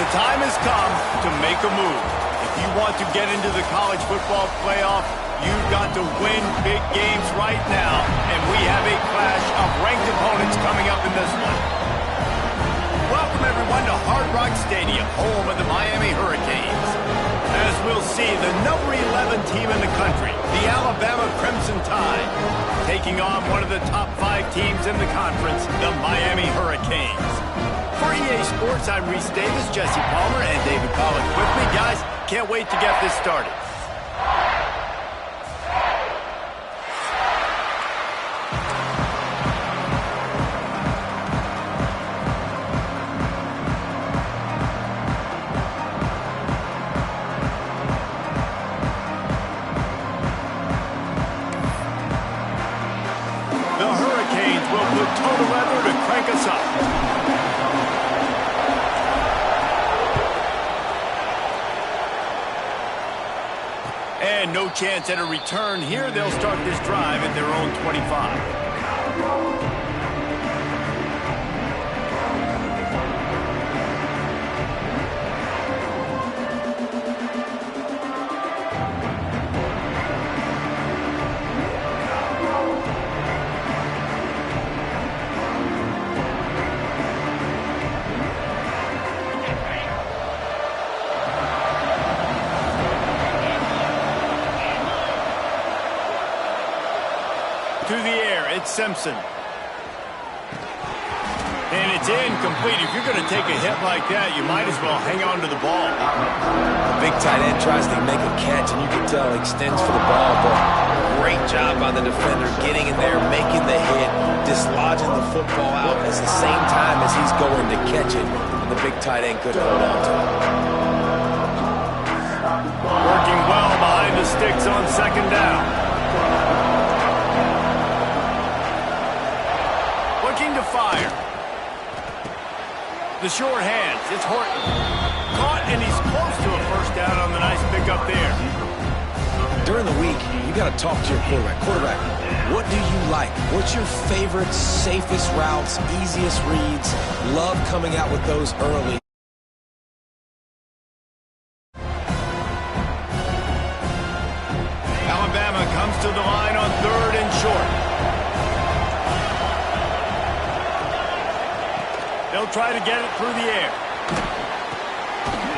time has come to make a move. If you want to get into the college football playoff, you've got to win big games right now, and we have a clash of ranked opponents coming up in this one. Welcome, everyone, to Hard Rock Stadium, home of the Miami Hurricanes. As we'll see, the number 11 team in the country, the Alabama Crimson Tide, taking on one of the top 5 teams in the conference, the Miami Hurricanes. For EA Sports, I'm Reese Davis, Jesse Palmer, and David Collins with me. Guys, can't wait to get this started. The Hurricanes will put total weather to crank us up. And no chance at a return here. They'll start this drive at their own 25. To the air, it's Simpson. And it's incomplete. If you're going to take a hit like that, you might as well hang on to the ball. The big tight end tries to make a catch, and you can tell he extends for the ball, but great job by the defender getting in there, making the hit, dislodging the football out at the same time as he's going to catch it, and the big tight end couldn't hold on to it. Working well behind the sticks on second down. Looking to fire. The short hands. It's Horton. Caught, and he's close to a first down on the nice pickup there. During the week, you got to talk to your quarterback. Quarterback, what do you like? What's your favorite, safest routes, easiest reads? Love coming out with those early. Alabama comes to the line on 3rd and short. They'll try to get it through the air.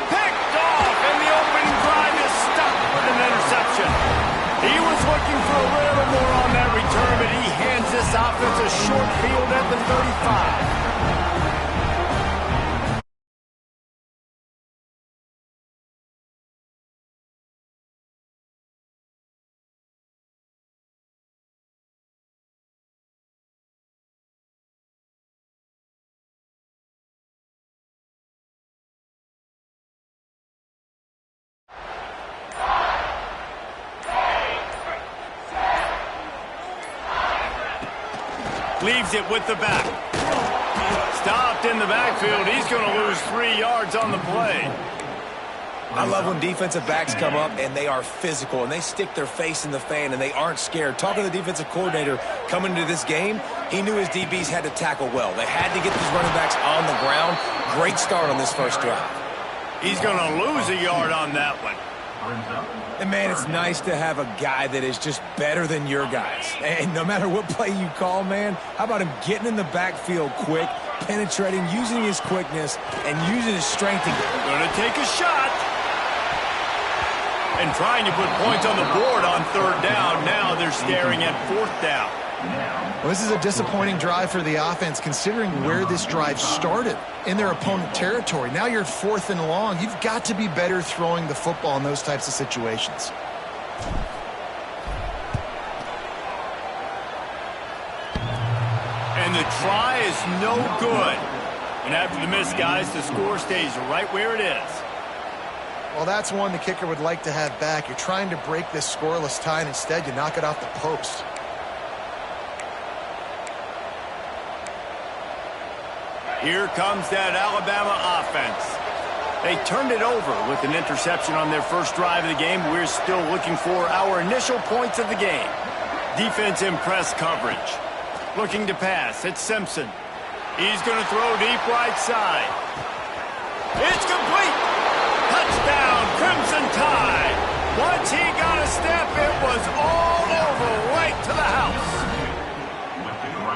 Picked off, and the opening drive is stopped with an interception. He was looking for a little more on that return, but he hands this offense a short field at the 35. Leaves it with the back. Stopped in the backfield. He's going to lose 3 yards on the play. I love when defensive backs come up and they are physical and they stick their face in the fan and they aren't scared. Talking to the defensive coordinator coming into this game, he knew his DBs had to tackle well. They had to get these running backs on the ground. Great start on this first drive. He's going to lose a yard on that one. And, man, it's nice to have a guy that is just better than your guys. And no matter what play you call, man, how about him getting in the backfield quick, penetrating, using his quickness, and using his strength. Going to take a shot. And trying to put points on the board on 3rd down. Now they're staring at 4th down. Well, this is a disappointing drive for the offense, considering where this drive started, in their opponent territory. Now you're at 4th and long. You've got to be better throwing the football in those types of situations. And the try is no good. And after the miss, guys, the score stays right where it is. Well, that's one the kicker would like to have back. You're trying to break this scoreless tie, and instead you knock it off the post. Here comes that Alabama offense. They turned it over with an interception on their first drive of the game. We're still looking for our initial points of the game. Defense in press coverage. Looking to pass. It's Simpson. He's going to throw deep right side. It's complete. Touchdown, Crimson Tide. Once he got a step, it was all over, right to the house.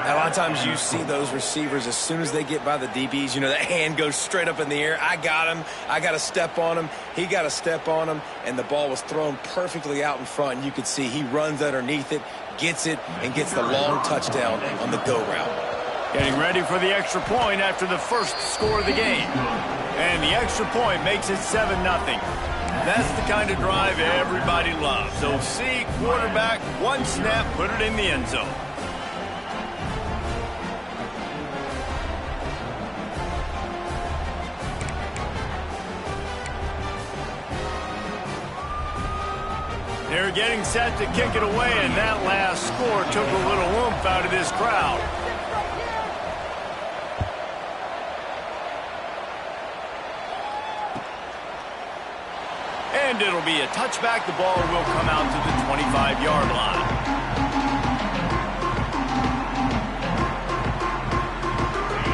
A lot of times you see those receivers, as soon as they get by the DBs, you know, that hand goes straight up in the air. I got him. I got a step on him. He got a step on him, and the ball was thrown perfectly out in front. And you could see he runs underneath it, gets it, and gets the long touchdown on the go route. Getting ready for the extra point after the first score of the game. And the extra point makes it 7-0. That's the kind of drive everybody loves. So see, quarterback, one snap, put it in the end zone. They're getting set to kick it away, and that last score took a little oomph out of this crowd. And it'll be a touchback. The ball will come out to the 25-yard line.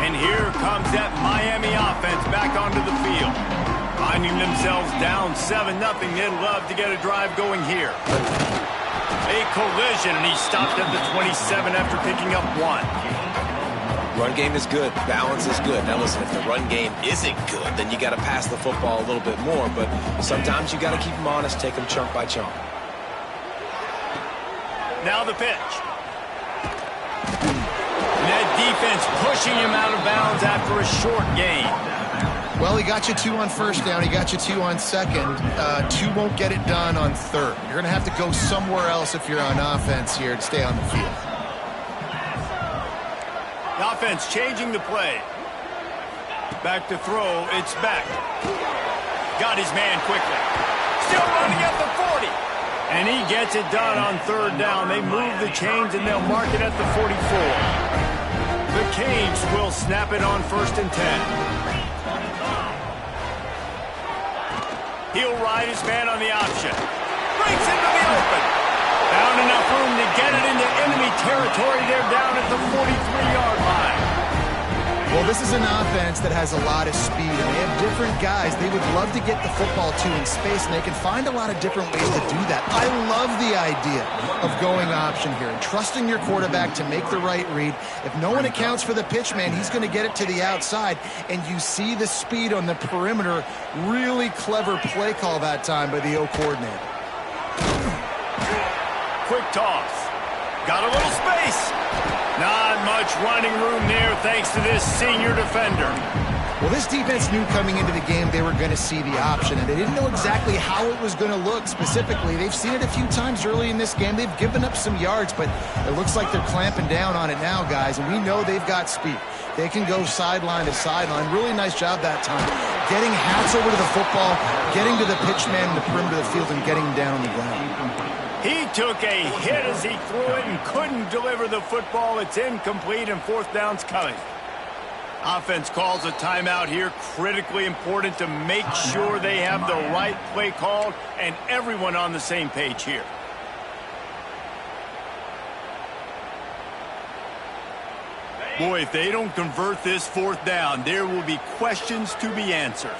And here comes that Miami offense back onto the field. Finding themselves down 7-0, they'd love to get a drive going here. A collision, and he stopped at the 27 after picking up 1. Run game is good. Balance is good. Now listen, if the run game isn't good, then you got to pass the football a little bit more. But sometimes you got to keep them honest, take them chunk by chunk. Now the pitch. And that defense pushing him out of bounds after a short gain. Well, he got you 2 on first down. He got you 2 on second. 2 won't get it done on third. You're going to have to go somewhere else if you're on offense here to stay on the field. The offense changing the play. Back to throw. It's back. Got his man quickly. Still running at the 40. And he gets it done on third down. They move the chains, and they'll mark it at the 44. The Canes will snap it on 1st and 10. He'll ride his man on the option. Breaks into the open. Found enough room to get it into enemy territory. They're down at the 43-yard line. Well, this is an offense that has a lot of speed, and they have different guys they would love to get the football to in space, and they can find a lot of different ways to do that. I love the idea of going option here and trusting your quarterback to make the right read. If no one accounts for the pitch man, he's going to get it to the outside, and you see the speed on the perimeter. Really clever play call that time by the O coordinator. Quick toss. Got a little space. Not much running room there thanks to this senior defender. Well, this defense knew coming into the game they were going to see the option, and they didn't know exactly how it was going to look specifically. They've seen it a few times early in this game. They've given up some yards, but it looks like they're clamping down on it now, guys, and we know they've got speed. They can go sideline to sideline. Really nice job that time. Getting hats over to the football, getting to the pitch man in the perimeter of the field, and getting him down on the ground. He took a hit as he threw it and couldn't deliver the football. It's incomplete, and 4th down's coming. Offense calls a timeout here. Critically important to make sure they have the right play called and everyone on the same page here. Boy, if they don't convert this 4th down, there will be questions to be answered.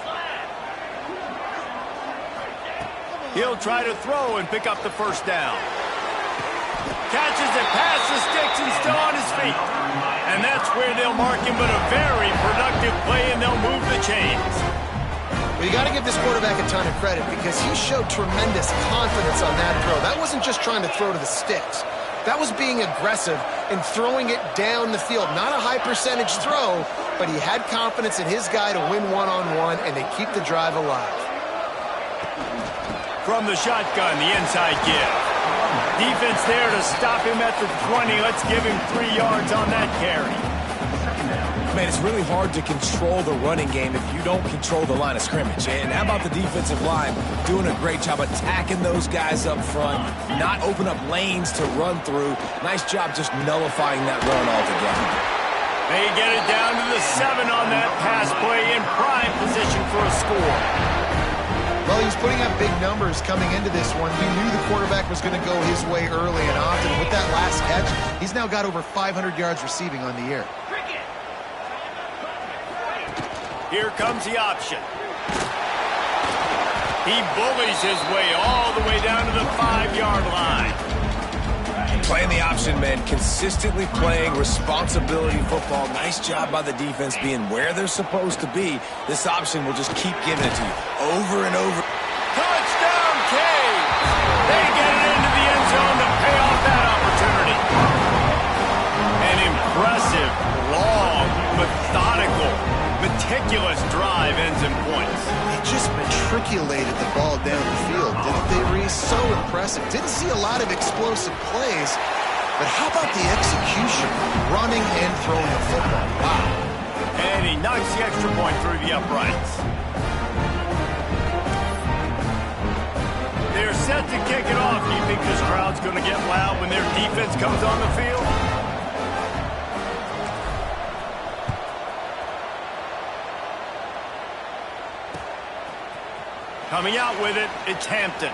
He'll try to throw and pick up the 1st down. Catches it past the sticks and still on his feet. And that's where they'll mark him, but a very productive play, and they'll move the chains. Well, you got to give this quarterback a ton of credit because he showed tremendous confidence on that throw. That wasn't just trying to throw to the sticks. That was being aggressive and throwing it down the field. Not a high percentage throw, but he had confidence in his guy to win one-on-one, and they keep the drive alive. From the shotgun, the inside give. Defense there to stop him at the 20. Let's give him 3 yards on that carry. Man, it's really hard to control the running game if you don't control the line of scrimmage. And how about the defensive line doing a great job attacking those guys up front, not open up lanes to run through. Nice job just nullifying that run altogether. They get it down to the 7 on that pass play, in prime position for a score. Well, he was putting up big numbers coming into this one. We knew the quarterback was going to go his way early and often. With that last catch, he's now got over 500 yards receiving on the year. Here comes the option. He bullies his way all the way down to the 5-yard line. Playing the option, man. Consistently playing responsibility football. Nice job by the defense being where they're supposed to be. This option will just keep giving it to you over and over. Touchdown, Caves! They get it into the end zone to pay off that opportunity. An impressive, long, methodical, meticulous drive ends in points. They just matriculated the ball down the field, didn't they, Reese? So impressive. Didn't see a lot of explosive plays, but how about the execution, running and throwing the football? Wow. And he knocks the extra point through the uprights. They're set to kick it off. Do you think this crowd's going to get loud when their defense comes on the field? Coming out with it, it's Hampton.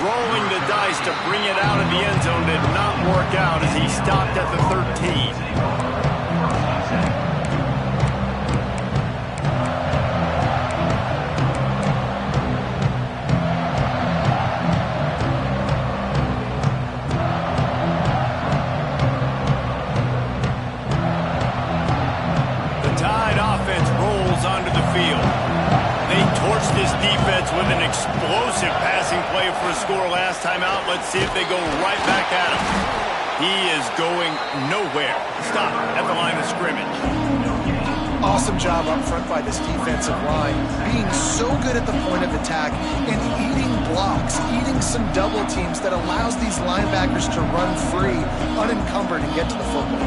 Rolling the dice to bring it out of the end zone did not work out as he stopped at the 13. This defense with an explosive passing play for a score last time out. Let's see if they go right back at him. He is going nowhere. Stop at the line of scrimmage. Awesome job up front by this defensive line, being so good at the point of attack and eating blocks, eating some double teams that allows these linebackers to run free, unencumbered, and get to the football.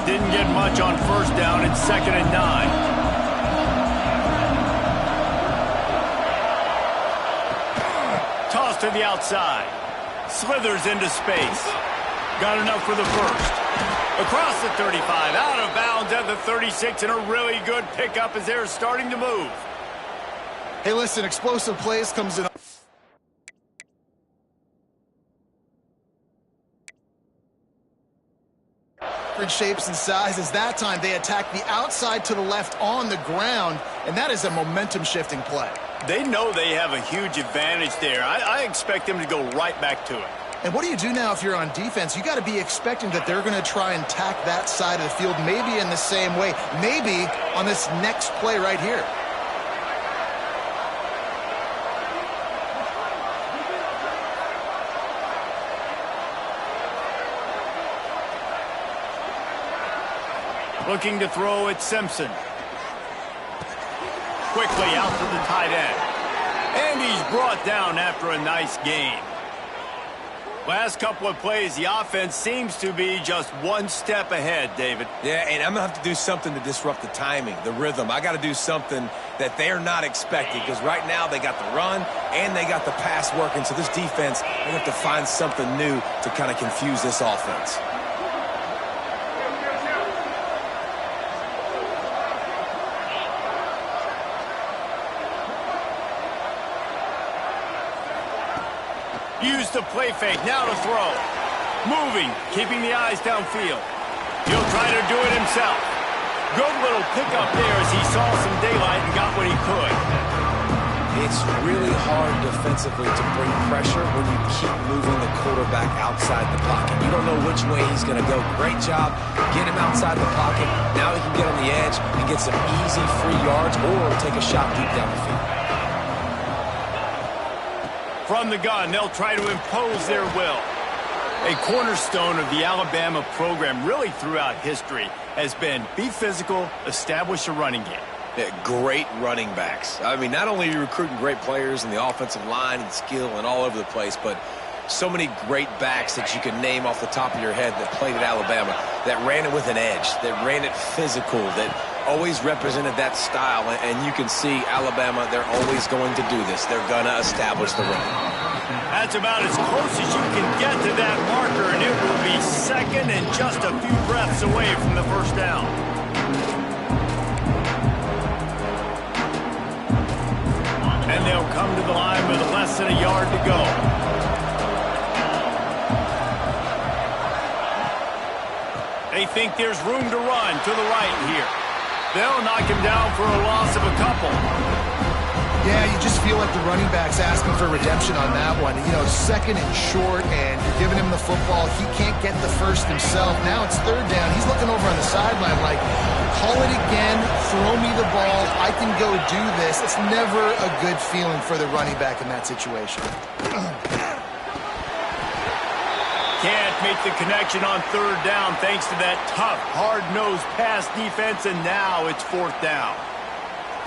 Didn't get much on first down. It's 2nd and 9. Toss to the outside. Slithers into space. Got enough for the first. Across the 35, out of bounds at the 36, and a really good pickup as they're starting to move. Hey, listen, explosive plays comes in. Different shapes and sizes. That time they attack the outside to the left on the ground, and that is a momentum-shifting play. They know they have a huge advantage there. I expect them to go right back to it. And what do you do now if you're on defense? You got to be expecting that they're going to try and tack that side of the field, maybe in the same way, maybe on this next play right here. Looking to throw at Simpson. Quickly out to the tight end. And he's brought down after a nice gain. Last couple of plays, the offense seems to be just one step ahead, David. Yeah, and I'm going to have to do something to disrupt the timing, the rhythm. I got to do something that they're not expecting, because right now they got the run and they got the pass working. So this defense, they have to find something new to kind of confuse this offense. Use the play fake, now to throw. Moving, keeping the eyes downfield. He'll try to do it himself. Good little pickup there as he saw some daylight and got what he could. It's really hard defensively to bring pressure when you keep moving the quarterback outside the pocket. You don't know which way he's going to go. Great job. Get him outside the pocket. Now he can get on the edge and get some easy free yards or take a shot deep down the field. From the gun, they'll try to impose their will. A cornerstone of the Alabama program really throughout history has been be physical, establish a running game. Yeah, great running backs. I mean, not only are you recruiting great players in the offensive line and skill and all over the place, but so many great backs that you can name off the top of your head that played at Alabama, that ran it with an edge, that ran it physical, that always represented that style. And you can see Alabama, they're always going to do this. They're going to establish the run. That's about as close as you can get to that marker, and it will be second and just a few breaths away from the first down. And they'll come to the line with less than a yard to go. They think there's room to run to the right here. They'll knock him down for a loss of a couple. Yeah, you just feel like the running back's asking for redemption on that one. You know, second and short, and you're giving him the football. He can't get the first himself. Now it's third down. He's looking over on the sideline like, call it again, throw me the ball, I can go do this. It's never a good feeling for the running back in that situation. Can't make the connection on third down thanks to that tough, hard-nosed pass defense, and now it's fourth down.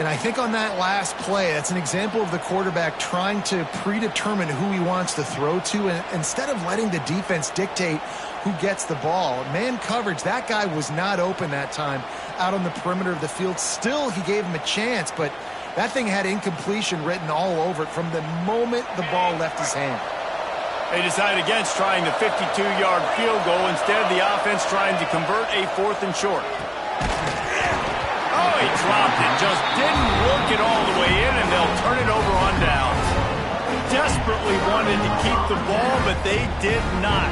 And I think on that last play, that's an example of the quarterback trying to predetermine who he wants to throw to, and instead of letting the defense dictate who gets the ball. Man coverage, that guy was not open that time out on the perimeter of the field. Still, he gave him a chance, but that thing had incompletion written all over it from the moment the ball left his hand. They decided against trying the 52-yard field goal. Instead, the offense trying to convert a fourth and short. Oh, he dropped it. Just didn't work it all the way in, and they'll turn it over on downs. Desperately wanted to keep the ball, but they did not.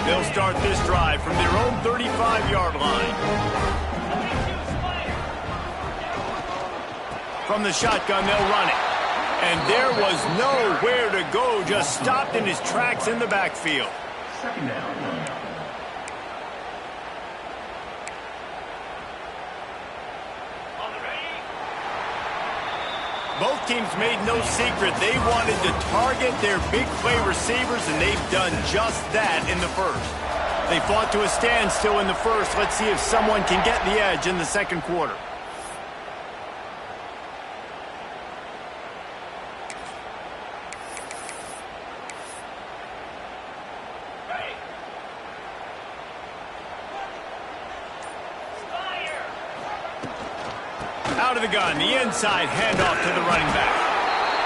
They'll start this drive from their own 35-yard line. From the shotgun, they'll run it. And there was nowhere to go, just stopped in his tracks in the backfield. Second down. Both teams made no secret they wanted to target their big play receivers, and they've done just that in the first. They fought to a standstill in the first. Let's see if someone can get the edge in the second quarter. Out of the gun, the inside handoff to the running back.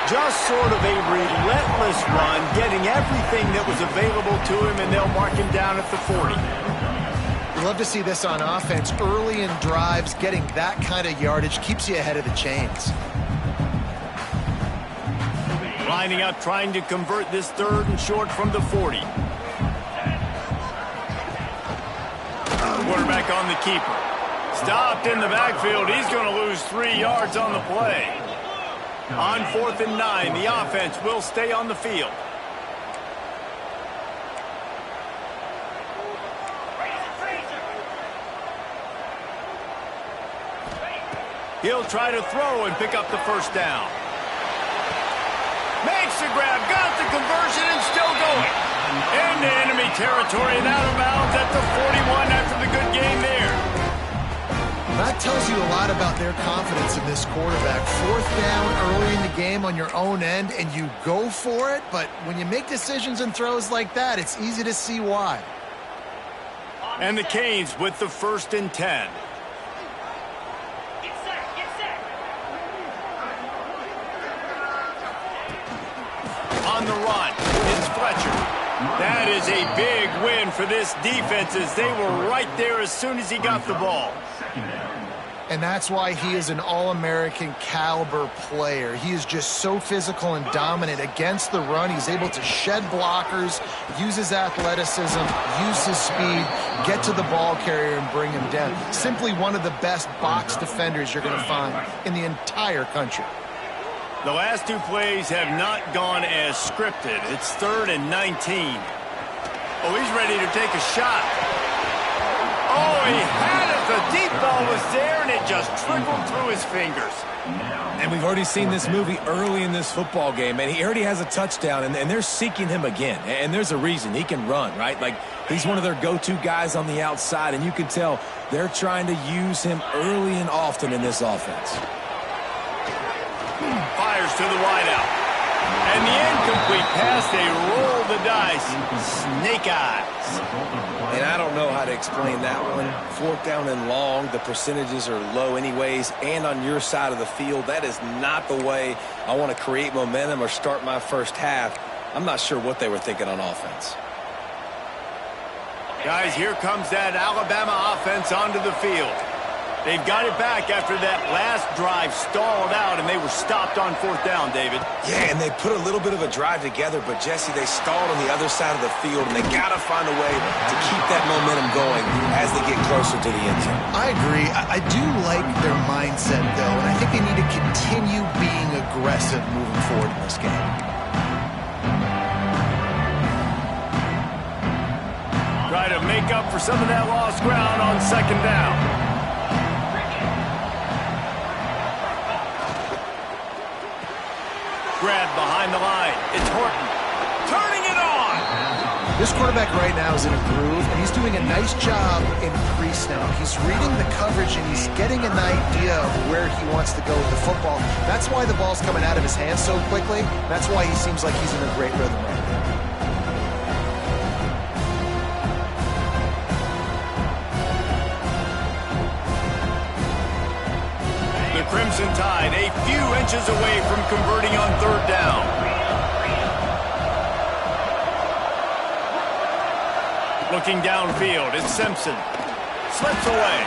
Just sort of a relentless run, getting everything that was available to him, and they'll mark him down at the 40. You love to see this on offense. Early in drives, getting that kind of yardage keeps you ahead of the chains. Lining up, trying to convert this third and short from the 40. Quarterback on the keeper. Stopped in the backfield. He's going to lose 3 yards on the play. On 4th and 9, the offense will stay on the field. He'll try to throw and pick up the first down. Makes the grab, got the conversion, and still going. Into enemy territory and out of bounds at the 41 after the good game there. That tells you a lot about their confidence in this quarterback. Fourth down early in the game on your own end, and you go for it. But when you make decisions and throws like that, it's easy to see why. And the Canes with the 1st and 10. On the run, it's Fletcher. That is a big win for this defense, as they were right there as soon as he got the ball. And that's why he is an All-American caliber player. He is just so physical and dominant against the run. He's able to shed blockers, use his athleticism, use his speed, get to the ball carrier and bring him down. Simply one of the best box defenders you're going to find in the entire country. The last 2 plays have not gone as scripted. It's 3rd and 19. Oh, he's ready to take a shot. Oh, he had it. The deep ball was there, and it just trickled through his fingers. And we've already seen this movie early in this football game, and he already has a touchdown, and they're seeking him again. And there's a reason. He can run, right? Like, he's one of their go-to guys on the outside, and you can tell they're trying to use him early and often in this offense. Fires to the wideout. And the incomplete pass, they roll the dice. Snake eyes. And I don't know how to explain that one. 4th down and long, the percentages are low anyways, and on your side of the field, that is not the way I want to create momentum or start my first half. I'm not sure what they were thinking on offense. Guys, here comes that Alabama offense onto the field. They've got it back after that last drive stalled out, and they were stopped on 4th down, David. Yeah, and they put a little bit of a drive together, but, Jesse, they stalled on the other side of the field, and they got to find a way to keep that momentum going as they get closer to the end zone. I agree. I do like their mindset, though, and I think they need to continue being aggressive moving forward in this game. Try to make up for some of that lost ground on 2nd down. Grab behind the line. It's Horton. Turning it on. This quarterback right now is in a groove, and he's doing a nice job in crease now. He's reading the coverage, and he's getting an idea of where he wants to go with the football. That's why the ball's coming out of his hands so quickly. That's why he seems like he's in a great rhythm right now. The Crimson Tide a few inches away from converting on 3rd down. Looking downfield, it's Simpson. Slips away.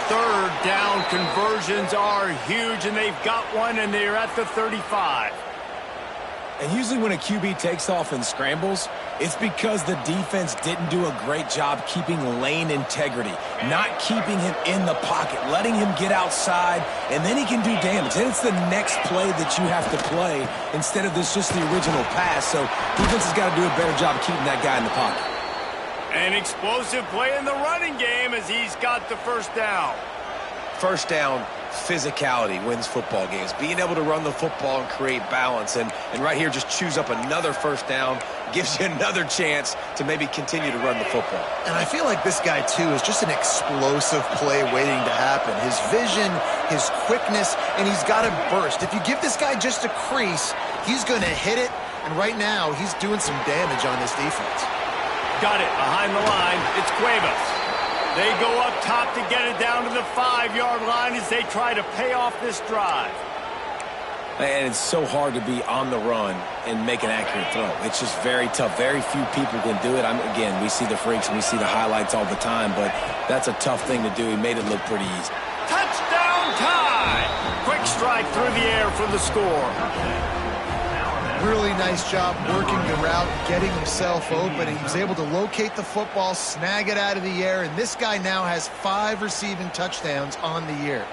3rd down conversions are huge, and they've got one, and they're at the 35. And usually when a QB takes off and scrambles, it's because the defense didn't do a great job keeping lane integrity, not keeping him in the pocket, letting him get outside, and then he can do damage. Then it's the next play that you have to play instead of this just the original pass. So defense has got to do a better job keeping that guy in the pocket. An explosive play in the running game as he's got the 1st down. 1st down, physicality wins football games. Being able to run the football and create balance. And right here, just choose up another 1st down, gives you another chance to maybe continue to run the football. And I feel like this guy, too, is just an explosive play waiting to happen. His vision, his quickness, and he's got a burst. If you give this guy just a crease, he's going to hit it. And right now, he's doing some damage on this defense. Got it behind the line. It's Cuevas. They go up top to get it down to the 5-yard line as they try to pay off this drive. And it's so hard to be on the run and make an accurate throw. It's just very tough. Very few people can do it. Again, we see the freaks and we see the highlights all the time, but that's a tough thing to do. He made it look pretty easy. Touchdown Tide! Quick strike through the air for the score. Really nice job working the route, getting himself open, and he was able to locate the football, snag it out of the air, and this guy now has 5 receiving touchdowns on the year.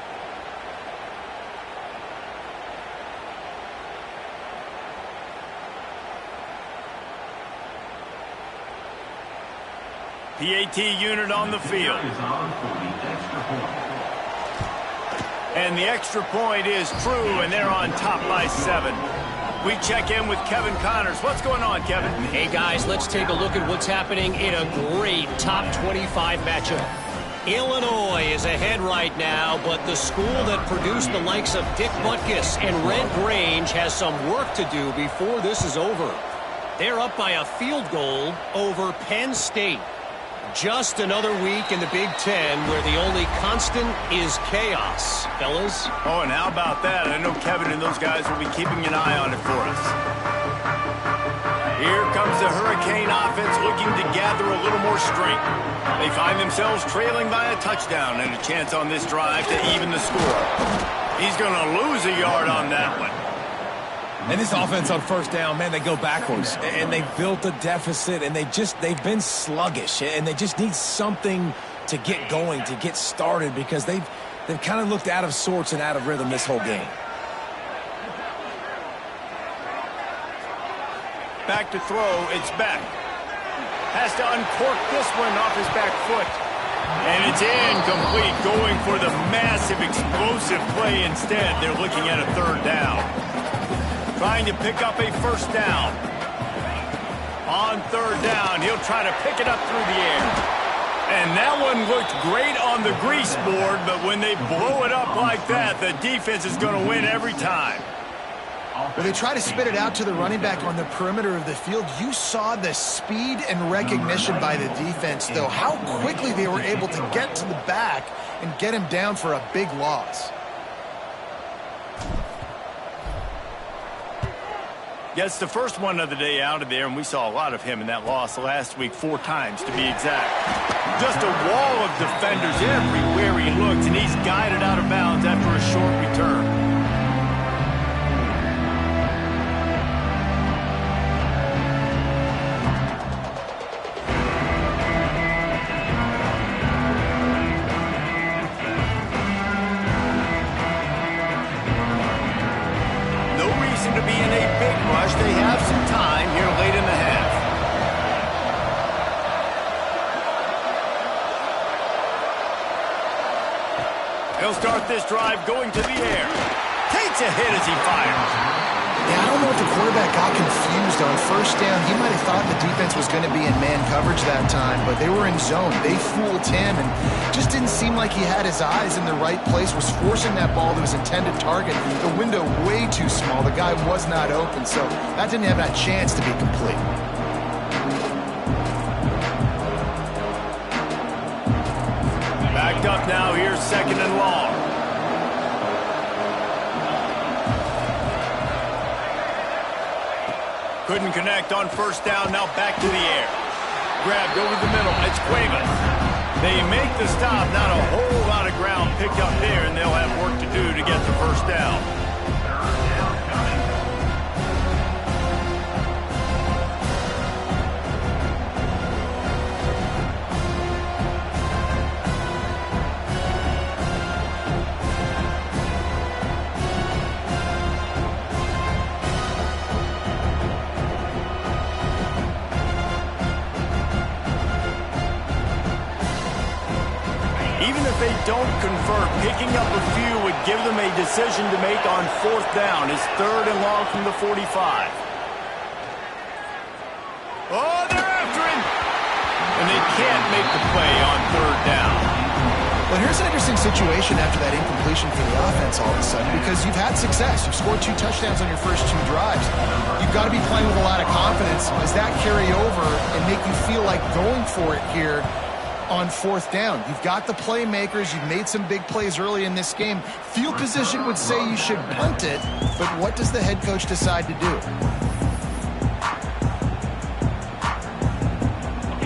PAT unit on the field. And the extra point is true, and they're on top by 7. We check in with Kevin Connors. What's going on, Kevin? Hey, guys, let's take a look at what's happening in a great top 25 matchup. Illinois is ahead right now, but the school that produced the likes of Dick Butkus and Red Grange has some work to do before this is over. They're up by a field goal over Penn State. Just another week in the Big Ten where the only constant is chaos, fellas. Oh, and how about that? I know Kevin and those guys will be keeping an eye on it for us. Here comes the Hurricane offense looking to gather a little more strength. They find themselves trailing by a touchdown and a chance on this drive to even the score. He's going to lose a yard on that one. And this offense on 1st down, man, they go backwards. And they built a deficit, and they've been sluggish. And they just need something to get going, to get started, because they've kind of looked out of sorts and out of rhythm this whole game. Back to throw, it's Beck. Has to uncork this one off his back foot. And it's incomplete, going for the massive explosive play instead. They're looking at a 3rd down. Trying to pick up a 1st down. On 3rd down, he'll try to pick it up through the air. And that one looked great on the grease board, but when they blow it up like that, the defense is going to win every time. When they try to spit it out to the running back on the perimeter of the field, you saw the speed and recognition by the defense, though, how quickly they were able to get to the back and get him down for a big loss. Gets the first one of the day out of there, and we saw a lot of him in that loss last week, 4 times to be exact. Just a wall of defenders everywhere he looks, and he's guided out of bounds after a short return. To be in a big rush. They have some time here late in the half. He'll start this drive going to the air. Takes a hit as he fires. Yeah, I don't know if the quarterback got confused on first down. He might have thought the defense was going to be in man coverage that time, but they were in zone. They fooled him and just didn't seem like he had his eyes in the right place, was forcing that ball to his intended target. The window way too small. The guy was not open, so that didn't have that chance to be complete. Backed up now, here's 2nd and long. Couldn't connect on first down, now back to the air. Grabbed over the middle, it's Cuevas. They make the stop, not a whole lot of ground picked up there, and they'll have work to do to get the first down. Even if they don't convert, picking up a few would give them a decision to make on 4th down. It's 3rd and long from the 45. Oh, they're after him! And they can't make the play on 3rd down. Well, here's an interesting situation after that incompletion for the offense all of a sudden, because you've had success. You've scored 2 touchdowns on your first 2 drives. You've got to be playing with a lot of confidence. Does that carry over and make you feel like going for it here on 4th down? You've got the playmakers. You've made some big plays early in this game. Field position would say you should punt it, but what does the head coach decide to do?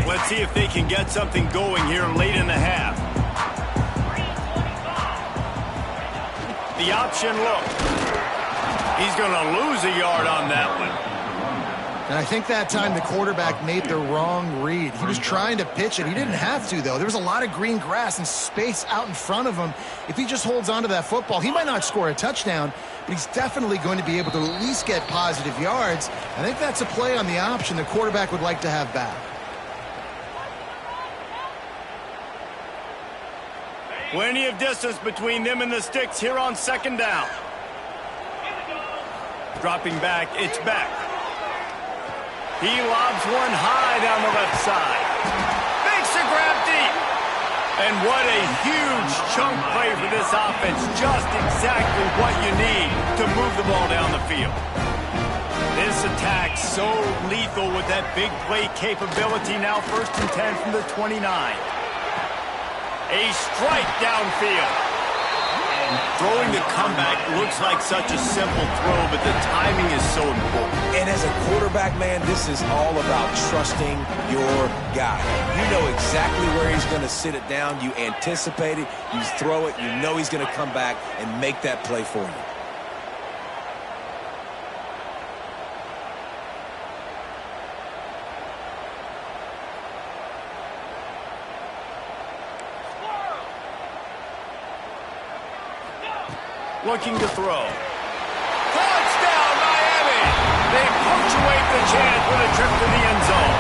Let's see if they can get something going here late in the half. The option look. He's going to lose a yard on that one. And I think that time the quarterback made the wrong read. He was trying to pitch it. He didn't have to, though. There was a lot of green grass and space out in front of him. If he just holds on to that football, he might not score a touchdown, but he's definitely going to be able to at least get positive yards. I think that's a play on the option the quarterback would like to have back. Plenty of distance between them and the sticks here on 2nd down. Dropping back, it's back. He lobs one high down the left side. Makes a grab deep. And what a huge chunk play for this offense. Just exactly what you need to move the ball down the field. This attack so lethal with that big play capability. Now 1st and 10 from the 29. A strike downfield. Throwing the comeback looks like such a simple throw, but the timing is so important. And as a quarterback, man, this is all about trusting your guy. You know exactly where he's going to sit it down. You anticipate it. You throw it. You know he's going to come back and make that play for you. Looking to throw. Touchdown, Miami! They punctuate the chance with a trip to the end zone.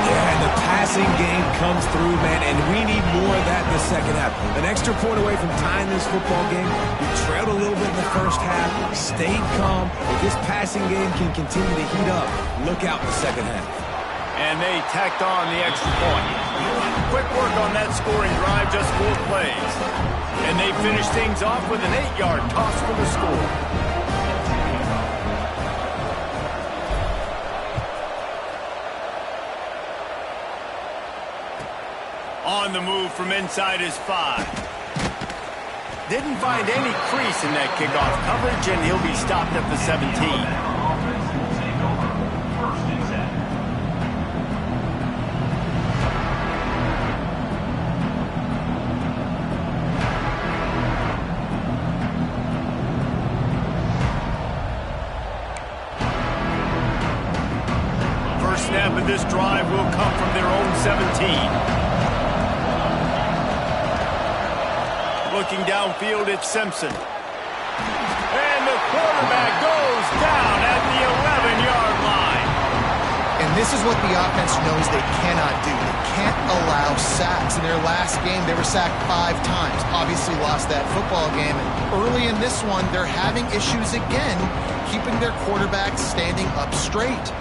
Yeah, and the passing game comes through, man, and we need more of that in the second half. An extra point away from tying this football game. We trailed a little bit in the first half, stayed calm. If this passing game can continue to heat up, look out in the second half. And they tacked on the extra point. Quick work on that scoring drive, just 4 plays. And they finish things off with an 8-yard toss for the score. On the move from inside his 5. Didn't find any crease in that kickoff coverage, and he'll be stopped at the 17. this drive will come from their own 17. Looking downfield, it's Simpson. And the quarterback goes down at the 11-yard line. And this is what the offense knows they cannot do. They can't allow sacks. In their last game, they were sacked 5 times. Obviously lost that football game. And early in this one, they're having issues again, keeping their quarterback standing up straight.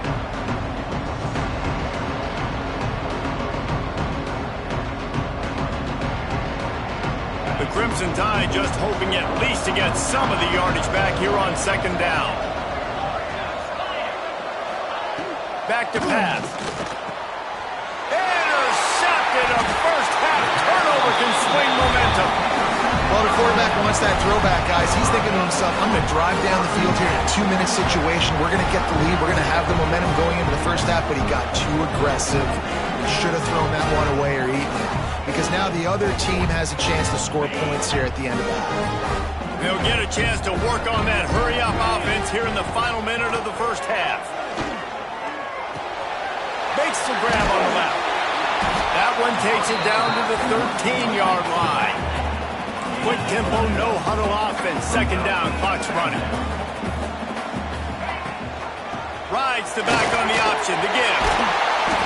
The Crimson Tide just hoping at least to get some of the yardage back here on 2nd down. Back to pass. Intercepted. A first half turnover can swing momentum. Well, the quarterback wants that throwback, guys. He's thinking to himself, I'm going to drive down the field here in a 2-minute situation. We're going to get the lead. We're going to have the momentum going into the first half, but he got too aggressive. He should have thrown that one away or eaten it, because now the other team has a chance to score points here at the end of the half. They'll get a chance to work on that hurry-up offense here in the final minute of the first half. Makes the grab on the left. That one takes it down to the 13-yard line. Quick tempo, no huddle offense. 2nd down, clock's running. Rides the back on the option, the give.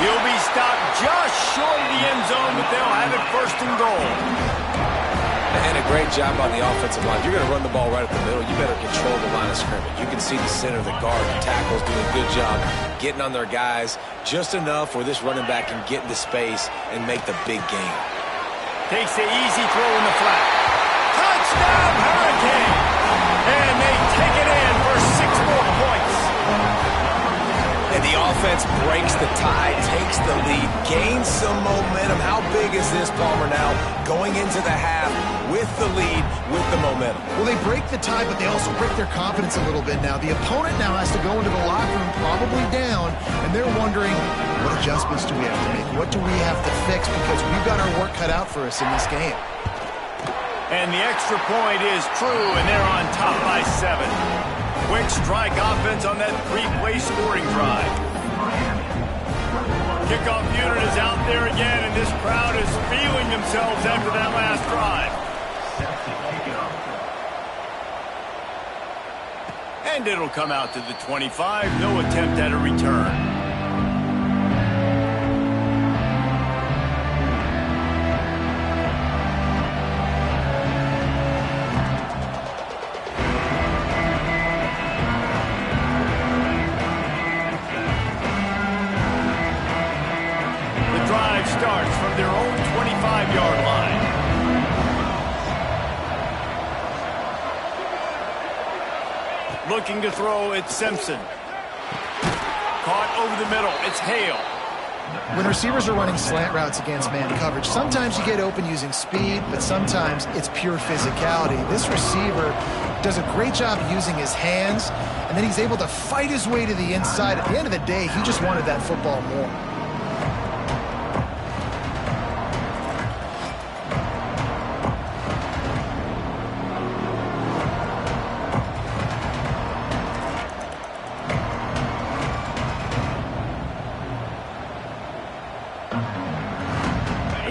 He'll be stopped just short of the end zone, but they'll have it 1st and goal. And a great job on the offensive line. If you're going to run the ball right up the middle, you better control the line of scrimmage. You can see the center, the guard, the tackles doing a good job getting on their guys just enough where this running back can get into space and make the big game. Takes the easy throw in the flat. Touchdown, Hurricane! And they take it in for 6 more points. And the offense breaks the tie, takes the lead, gains some momentum. How big is this, Palmer, now going into the half with the lead, with the momentum? Well, they break the tie, but they also break their confidence a little bit now. The opponent now has to go into the locker room probably down, and they're wondering, what adjustments do we have to make? What do we have to fix? Because we've got our work cut out for us in this game. And the extra point is true, and they're on top by 7. Quick strike offense on that 3-play scoring drive. Kickoff unit is out there again, and this crowd is feeling themselves after that last drive. And it'll come out to the 25. No attempt at a return. Starts from their own 25-yard line. Looking to throw, it's Simpson. Caught over the middle, it's Hale. When receivers are running slant routes against man coverage, sometimes you get open using speed, but sometimes it's pure physicality. This receiver does a great job using his hands, and then he's able to fight his way to the inside. At the end of the day, he just wanted that football more.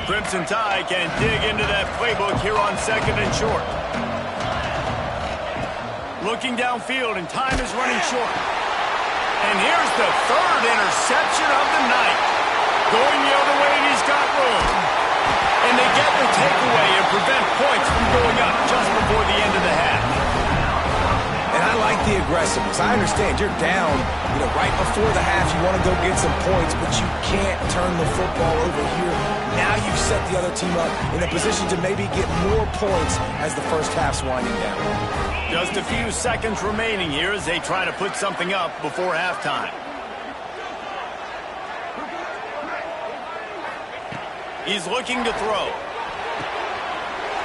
Crimson Tide can dig into that playbook here on 2nd and short. Looking downfield, and time is running short. And here's the 3rd interception of the night. Going the other way, and he's got room. And they get the takeaway and prevent points from going up just before the end of the half. And I like the aggressiveness. I understand you're down, right before the half. You want to go get some points, but you can't turn the football over here. Now you've set the other team up in a position to maybe get more points as the first half's winding down. Just a few seconds remaining here as they try to put something up before halftime. He's looking to throw.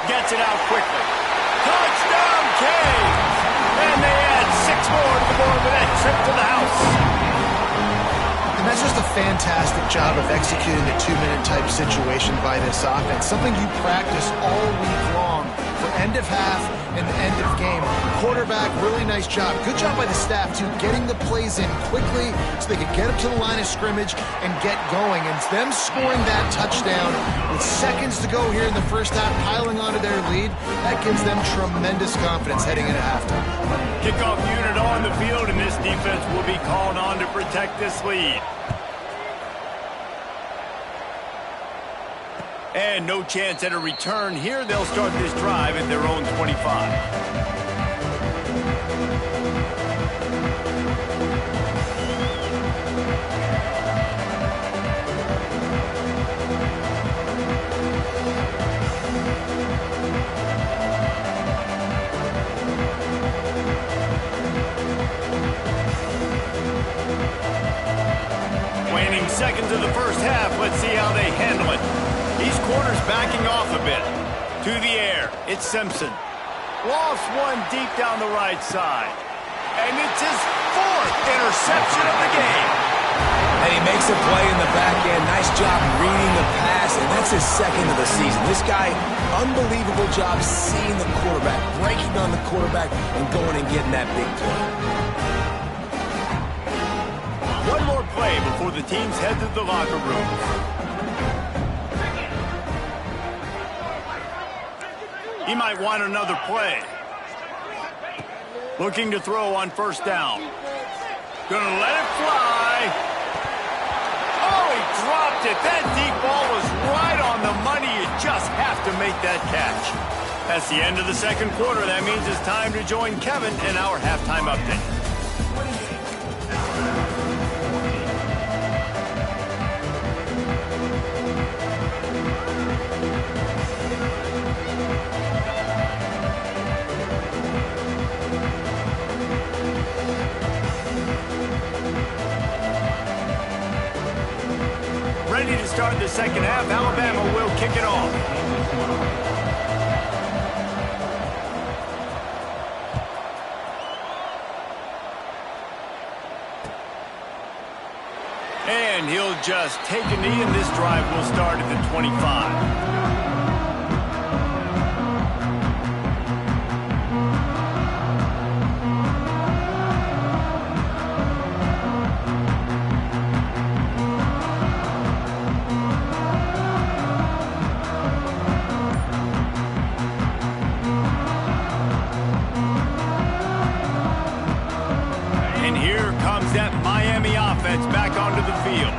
Gets it out quickly. Touchdown, Canes! And they add 6 more to the board with that trip to the house. And that's just a fantastic job of executing a 2-minute type situation by this offense. Something you practice all week long for end of half and end of game. Quarterback, really nice job. Good job by the staff, too, getting the plays in quickly so they could get up to the line of scrimmage and get going. And them scoring that touchdown with seconds to go here in the first half, piling onto their lead, that gives them tremendous confidence heading into halftime. Kickoff unit on the field, and this defense will be called on to protect this lead. And no chance at a return here. They'll start this drive at their own 25. Seconds of the first half. Let's see how they handle it. These corners backing off a bit. To the air. It's Simpson. Lost one deep down the right side. And it's his fourth interception of the game. And he makes a play in the back end. Nice job reading the pass, and that's his second of the season. This guy, unbelievable job seeing the quarterback, breaking on the quarterback, and going and getting that big play. One more play before the teams head to the locker room. He might want another play. Looking to throw on first down. Gonna let it fly. Oh, he dropped it. That deep ball was right on the money. You just have to make that catch. That's the end of the second quarter. That means it's time to join Kevin in our halftime update. Ready to start the second half. Alabama will kick it off. And he'll just take a knee, and this drive will start at the 25. Back onto the field.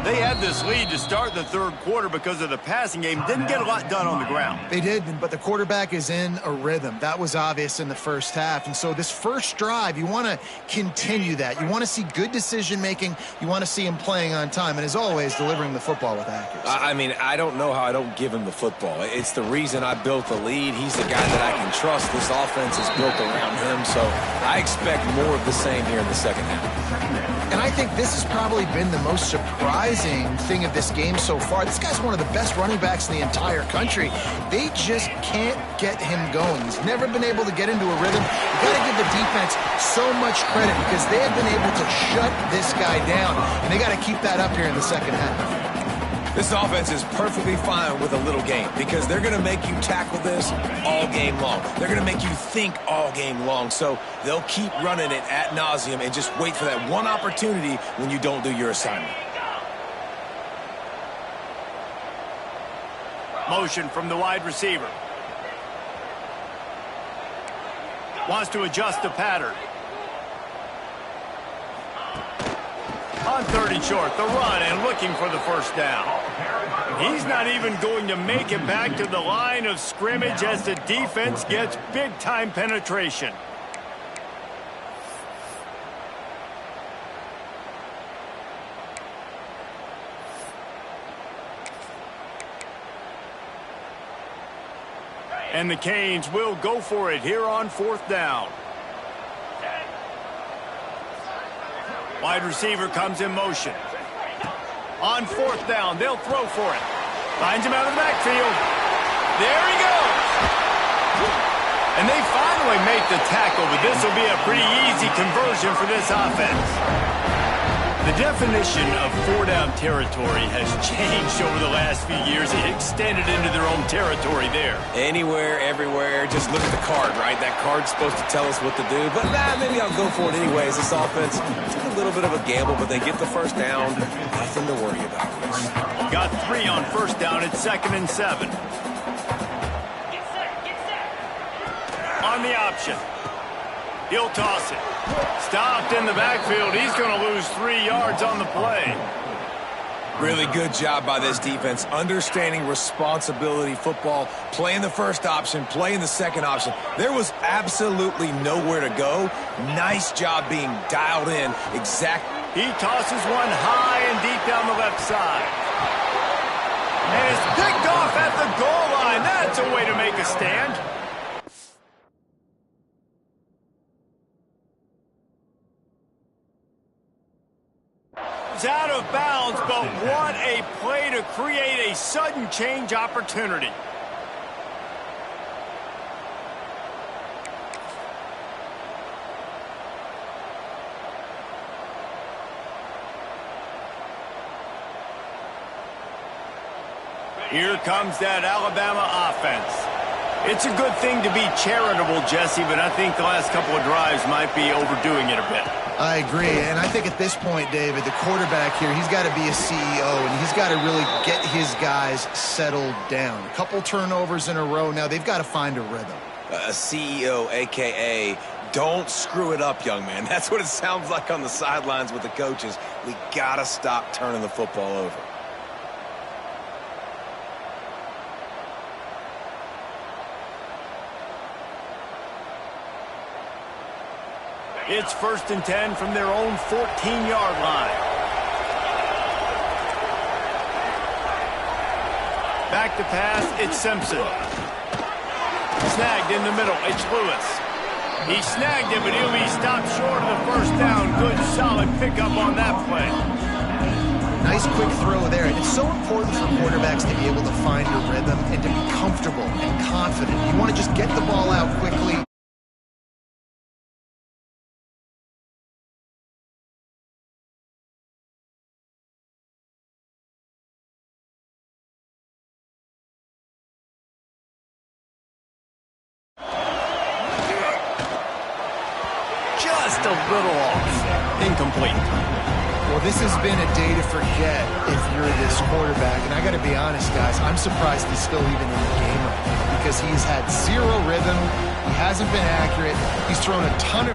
They had this lead to start the third quarter because of the passing game. Didn't get a lot done on the ground. They did, but the quarterback is in a rhythm. That was obvious in the first half. And so this first drive, you want to continue that. You want to see good decision-making. You want to see him playing on time. And as always, delivering the football with accuracy. I mean, I don't know how I don't give him the football. It's the reason I built the lead. He's the guy that I can trust. This offense is built around him. So I expect more of the same here in the second half. And I think this has probably been the most surprising thing of this game so far. This guy's one of the best running backs in the entire country. They just can't get him going. He's never been able to get into a rhythm. You've got to give the defense so much credit because they have been able to shut this guy down. And they got to keep that up here in the second half. This offense is perfectly fine with a little game because they're going to make you tackle this all game long. They're going to make you think all game long. So they'll keep running it ad nauseum and just wait for that one opportunity when you don't do your assignment. Motion from the wide receiver. Wants to adjust the pattern. On third and short, the run and looking for the first down. He's not even going to make it back to the line of scrimmage as the defense gets big-time penetration. And the Canes will go for it here on fourth down. Wide receiver comes in motion. On fourth down, they'll throw for it. Finds him out of the backfield. There he goes. And they finally make the tackle, but this will be a pretty easy conversion for this offense. The definition of four-down territory has changed over the last few years. It extended into their own territory there. Anywhere, everywhere, just look at the card, right? That card's supposed to tell us what to do, but maybe I'll go for it anyways. This offense took a little bit of a gamble, but they get the first down. Nothing to worry about. Got 3 on first down at 2nd and 7. On the option. He'll toss it. Stopped in the backfield. He's going to lose 3 yards on the play. Really good job by this defense, understanding responsibility football, playing the first option, playing the second option. There was absolutely nowhere to go. Nice job being dialed in. He tosses one high and deep down the left side. And it's picked off at the goal line. That's a way to make a stand. Out of bounds, but what a play to create a sudden change opportunity. Here comes that Alabama offense. It's a good thing to be charitable, Jesse, but I think the last couple of drives might be overdoing it a bit. I agree, and I think at this point, David, the quarterback here, he's got to be a CEO, and he's got to really get his guys settled down. A couple turnovers in a row. Now they've got to find a rhythm. A CEO, a.k.a. don't screw it up, young man. That's what it sounds like on the sidelines with the coaches. We got to stop turning the football over. It's 1st and 10 from their own 14-yard line. Back to pass, it's Simpson. Snagged in the middle, it's Lewis. He snagged it, but he'll be stopped short of the first down. Good, solid pickup on that play. Nice quick throw there. And it's so important for quarterbacks to be able to find a rhythm and to be comfortable and confident. You want to just get the ball out quickly. Just a little off. Incomplete. Well, this has been a day to forget if you're this quarterback. And I got to be honest, guys, I'm surprised he's still even in the game right now because he's had zero rhythm. He hasn't been accurate. He's thrown a ton of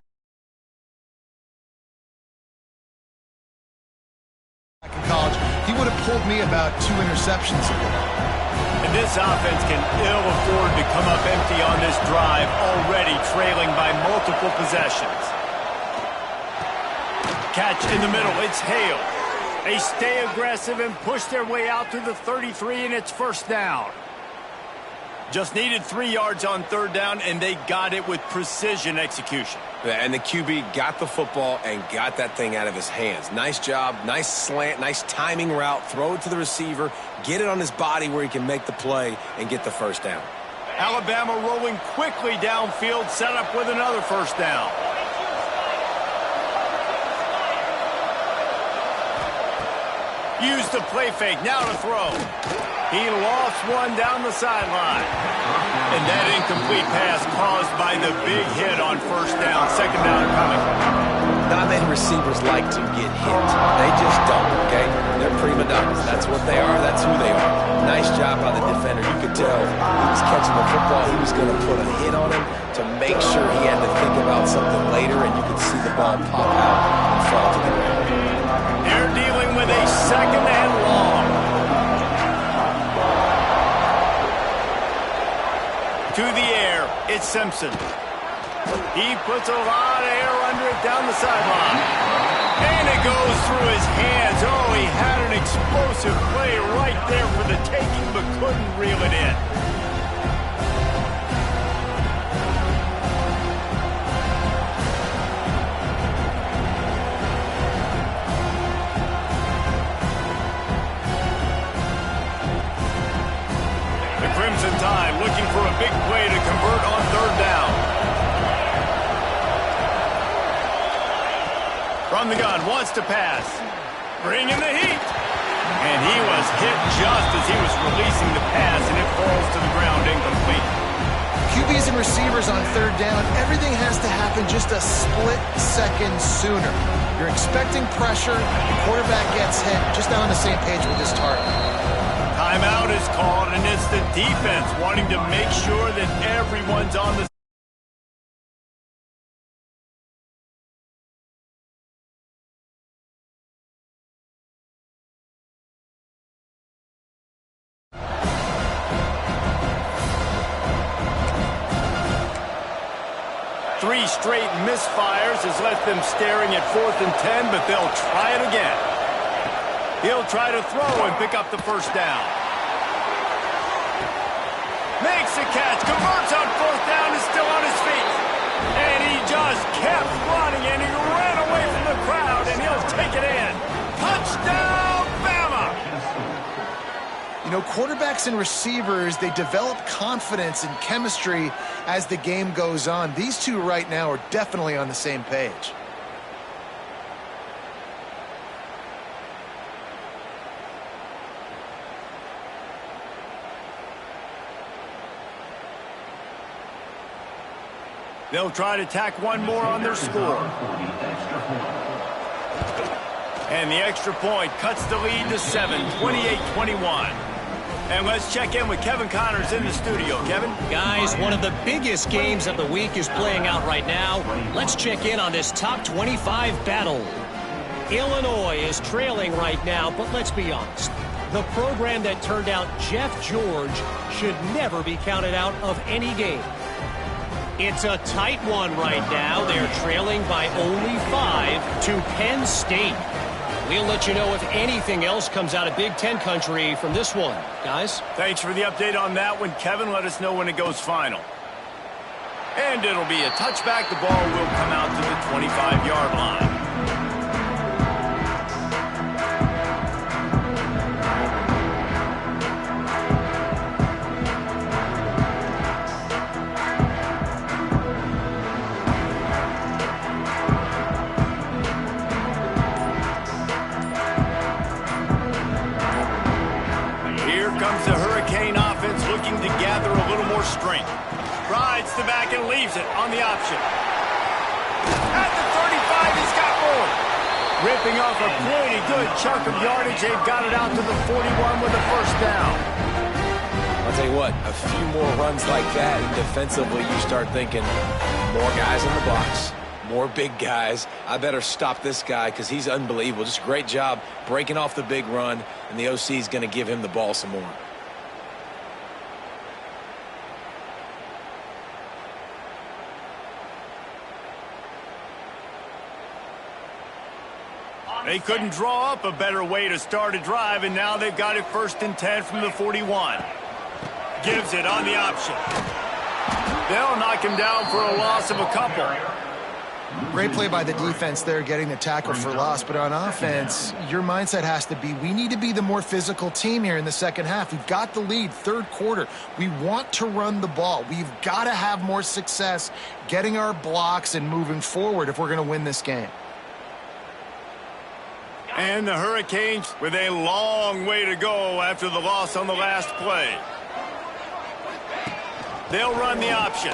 in college. He would have pulled me about 2 interceptions ago. And this offense can ill afford to come up empty on this drive, already trailing by multiple possessions. Catch in the middle, it's Hale. They stay aggressive and push their way out to the 33, and it's first down. Just needed 3 yards on third down, and they got it with precision execution. And the QB got the football and got that thing out of his hands. Nice job, nice slant, nice timing route. Throw it to the receiver, get it on his body where he can make the play and get the first down. Alabama rolling quickly downfield, set up with another first down. Use the play fake, now to throw. He lost one down the sideline. And that incomplete pass caused by the big hit on first down. Second down coming. Not many receivers like to get hit. They just don't, okay? They're prima donnas. That's what they are. That's who they are. Nice job by the defender. You could tell he was catching the football. He was going to put a hit on him to make sure he had to think about something later, and you could see the ball pop out and fall to the ground. They're dealing with a second and long. To the air, it's Simpson. He puts a lot of air under it down the sideline. And it goes through his hands. Oh, he had an explosive play right there for the taking, but couldn't reel it in. Crimson Tide looking for a big play to convert on third down. From the gun, wants to pass. Bringing the heat. And he was hit just as he was releasing the pass, and it falls to the ground incomplete. QBs and receivers on third down, everything has to happen just a split second sooner. You're expecting pressure, the quarterback gets hit, just not on the same page with his target. Timeout is called, and it's the defense wanting to make sure that everyone's on the 3 straight misfires has left them staring at 4th and 10, but they'll try it again. He'll try to throw and pick up the first down. Makes a catch, converts on 4th down, is still on his feet. And he just kept running, and he ran away from the crowd, and he'll take it in. Touchdown, Bama! You know, quarterbacks and receivers, they develop confidence and chemistry as the game goes on. These two right now are definitely on the same page. They'll try to tack one more on their score. And the extra point cuts the lead to 7, 28-21. And let's check in with Kevin Connors in the studio. Kevin? Guys, one of the biggest games of the week is playing out right now. Let's check in on this top 25 battle. Illinois is trailing right now, but let's be honest. The program that turned out Jeff George should never be counted out of any game. It's a tight one right now. They're trailing by only 5 to Penn State. We'll let you know if anything else comes out of Big Ten country from this one. Guys? Thanks for the update on that one, Kevin. Let us know when it goes final. And it'll be a touchback. The ball will come out to the 25-yard line. Comes the Hurricane offense looking to gather a little more strength. Rides the back and leaves it on the option. At the 35, he's got more. Ripping off a pretty good chunk of yardage. They've got it out to the 41 with a first down. I'll tell you what, a few more runs like that, and defensively you start thinking, more guys in the box, more big guys. I better stop this guy because he's unbelievable. Just a great job breaking off the big run, and the OC is going to give him the ball some more. They couldn't draw up a better way to start a drive, and now they've got it 1st and 10 from the 41. Gives it on the option. They'll knock him down for a loss of a couple. Great play by the defense there, getting the tackle for loss. But on offense, your mindset has to be, we need to be the more physical team here in the second half. We've got the lead, third quarter. We want to run the ball. We've got to have more success getting our blocks and moving forward if we're going to win this game. And the Hurricanes with a long way to go after the loss on the last play. They'll run the option.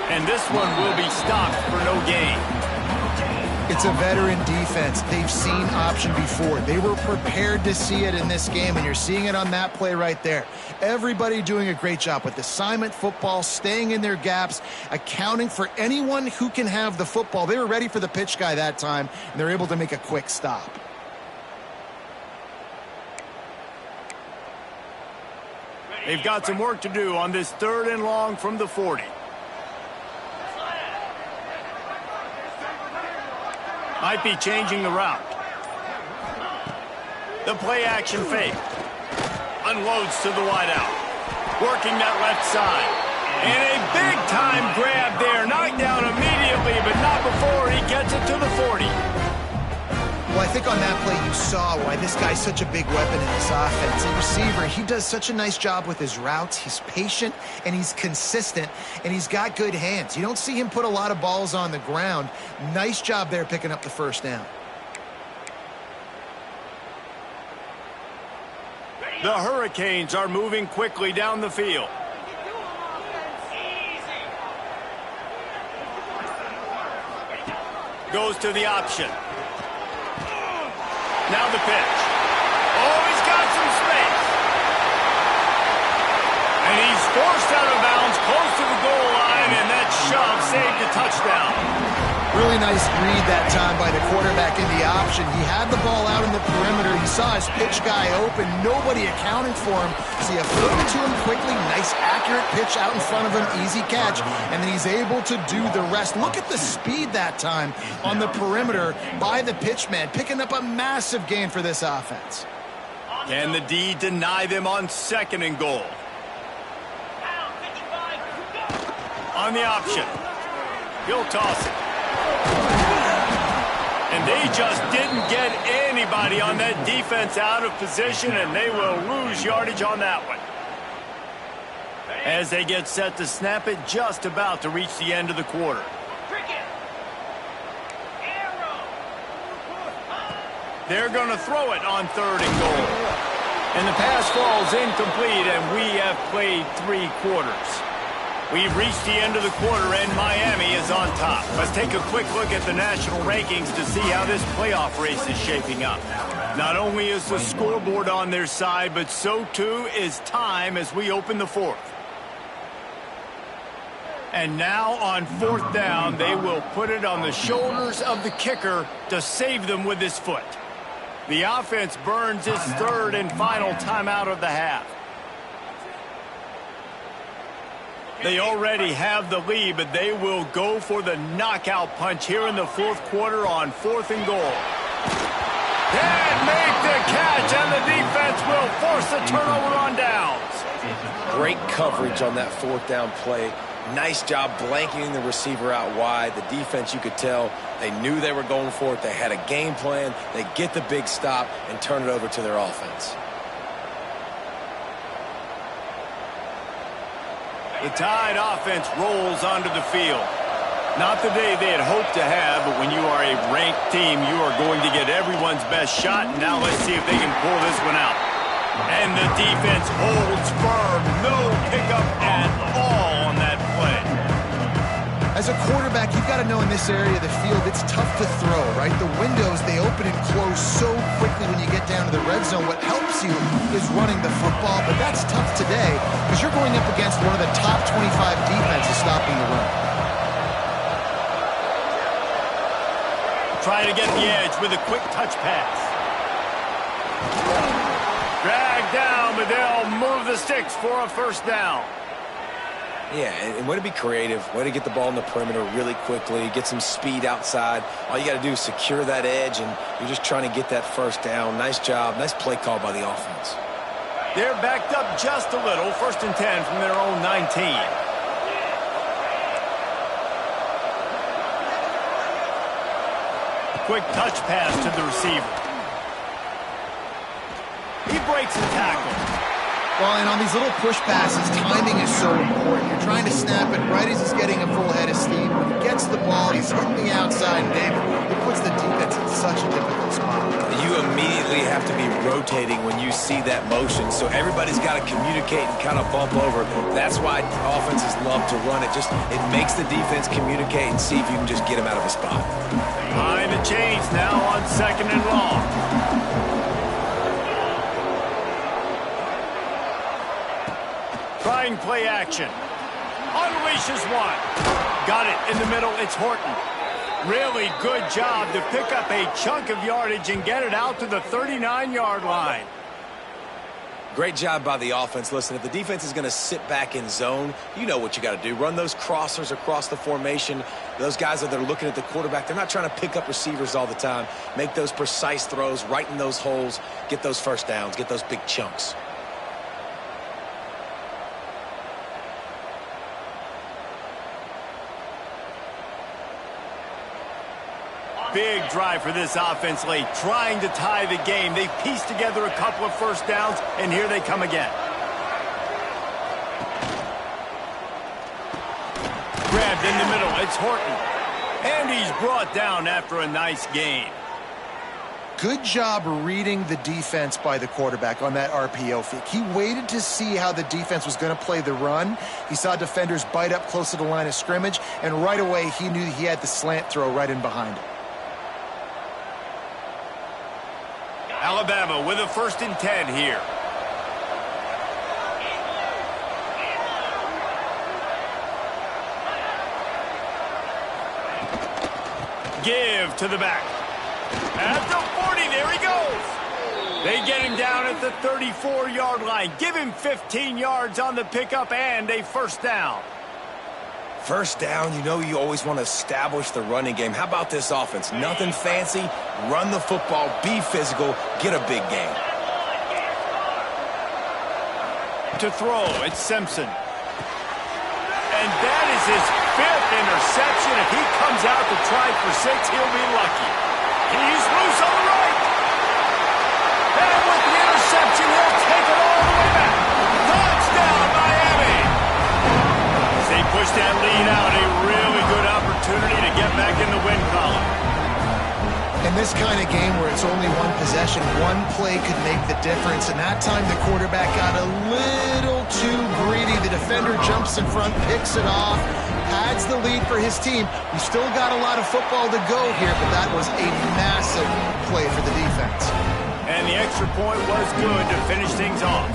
And this one will be stopped for no gain. It's a veteran defense. They've seen option before. They were prepared to see it in this game, and you're seeing it on that play right there. Everybody doing a great job with assignment football, staying in their gaps, accounting for anyone who can have the football. They were ready for the pitch guy that time, and they're able to make a quick stop. They've got some work to do on this 3rd and long from the 40. Might be changing the route. The play action fake. Unloads to the wideout. Working that left side. And a big-time grab there. Knocked down immediately, but not before he gets it to the 40. Well, I think on that play you saw why this guy's such a big weapon in this offense. A receiver, he does such a nice job with his routes. He's patient, and he's consistent, and he's got good hands. You don't see him put a lot of balls on the ground. Nice job there picking up the first down. The Hurricanes are moving quickly down the field. Goes to the option. Now the pitch. Oh, he's got some space. And he's forced out of bounds close to the goal line, and that shove saved a touchdown. Really nice read that time by the quarterback in the option. He had the ball out in the perimeter. He saw his pitch guy open. Nobody accounted for him. So he flipped it to him quickly. Nice, accurate pitch out in front of him. Easy catch. And then he's able to do the rest. Look at the speed that time on the perimeter by the pitchman, picking up a massive gain for this offense. Can the D deny them on 2nd and goal? On the option. He'll toss it. And they just didn't get anybody on that defense out of position, and they will lose yardage on that one. As they get set to snap it, just about to reach the end of the quarter. They're going to throw it on 3rd and goal. And the pass falls incomplete, and we have played 3 quarters. We've reached the end of the quarter, and Miami is on top. Let's take a quick look at the national rankings to see how this playoff race is shaping up. Not only is the scoreboard on their side, but so too is time as we open the 4th. And now on 4th down, they will put it on the shoulders of the kicker to save them with his foot. The offense burns its 3rd and final timeout of the half. They already have the lead, but they will go for the knockout punch here in the 4th quarter on 4th and goal. Can't make the catch, and the defense will force the turnover on downs. Great coverage on that 4th down play. Nice job blanketing the receiver out wide. The defense, you could tell, they knew they were going for it. They had a game plan. They get the big stop and turn it over to their offense. The Tide offense rolls onto the field. Not the day they had hoped to have, but when you are a ranked team, you are going to get everyone's best shot. And now let's see if they can pull this one out. And the defense holds firm. No pickup at all on that play. As a quarterback, you've got to know in this area of the field, it's tough to throw, right? The windows, they open and close so quickly when you get down to the red zone. What helps you is running the football, but that's tough today because you're going up against one of the top 25 defenses stopping the run. Trying to get the edge with a quick touch pass. Dragged down, but they'll move the sticks for a 1st down. Yeah, and way to be creative, way to get the ball in the perimeter really quickly, get some speed outside. All you got to do is secure that edge, and you're just trying to get that 1st down. Nice job. Nice play call by the offense. They're backed up just a little. 1st and 10 from their own 19. Quick touch pass to the receiver. He breaks the tackle. Well, and on these little push passes, timing is so important. You're trying to snap it right as he's getting a full head of steam. When he gets the ball, he's hitting the outside, and David, it puts the defense in such a difficult spot. You immediately have to be rotating when you see that motion, so everybody's got to communicate and kind of bump over. That's why offenses love to run it. It makes the defense communicate and see if you can just get him out of a spot. Behind the chains now on 2nd and long. Trying play action. Unleashes one. Got it in the middle. It's Horton. Really good job to pick up a chunk of yardage and get it out to the 39-yard line. Great job by the offense. Listen, if the defense is going to sit back in zone, you know what you got to do. Run those crossers across the formation. Those guys that are looking at the quarterback, they're not trying to pick up receivers all the time. Make those precise throws right in those holes. Get those 1st downs. Get those big chunks. Big drive for this offense late, trying to tie the game. They've pieced together a couple of 1st downs, and here they come again. Grabbed in the middle. It's Horton. And he's brought down after a nice gain. Good job reading the defense by the quarterback on that RPO fake. He waited to see how the defense was going to play the run. He saw defenders bite up close to the line of scrimmage, and right away he knew he had the slant throw right in behind him. Alabama with a 1st and 10 here. Give to the back. At the 40, there he goes. They get him down at the 34-yard line. Give him 15 yards on the pickup and a 1st down. First down, you know you always want to establish the running game. How about this offense? Nothing fancy. Run the football, be physical, get a big gain. To throw, it's Simpson. And that is his 5th interception. If he comes out to try for 6, he'll be lucky. He's loose on the right. And with the interception, he'll take it all the way back. Touchdown, Miami. As they push that lead out, a really good opportunity to get back in the win column. In this kind of game where it's only one possession, one play could make the difference. And that time the quarterback got a little too greedy. The defender jumps in front, picks it off, adds the lead for his team. We still got a lot of football to go here, but that was a massive play for the defense. And the extra point was good to finish things off.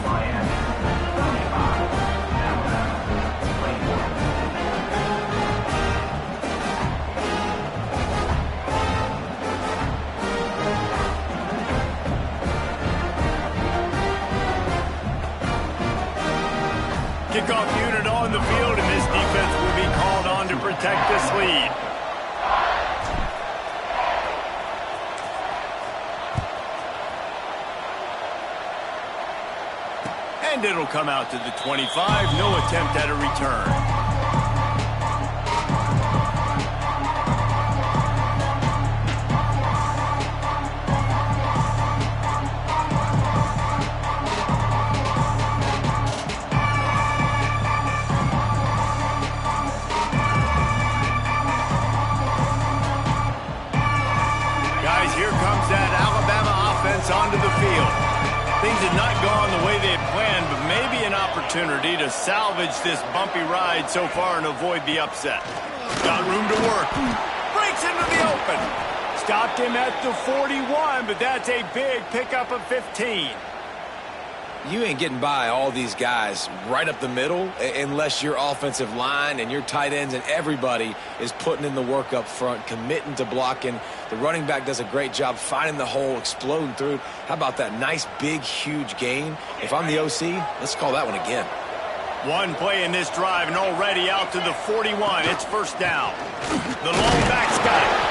Kickoff unit on the field, and this defense will be called on to protect this lead. And it'll come out to the 25. No attempt at a return. Onto the field. Things had not gone the way they had planned, but maybe an opportunity to salvage this bumpy ride so far and avoid the upset. Got room to work. Breaks into the open. Stopped him at the 41, but that's a big pickup of 15. You ain't getting by all these guys right up the middle unless your offensive line and your tight ends and everybody is putting in the work up front, committing to blocking. The running back does a great job finding the hole, exploding through. How about that nice, big, huge gain? If I'm the OC, let's call that one again. One play in this drive and already out to the 41. It's 1st down. The long back's got it.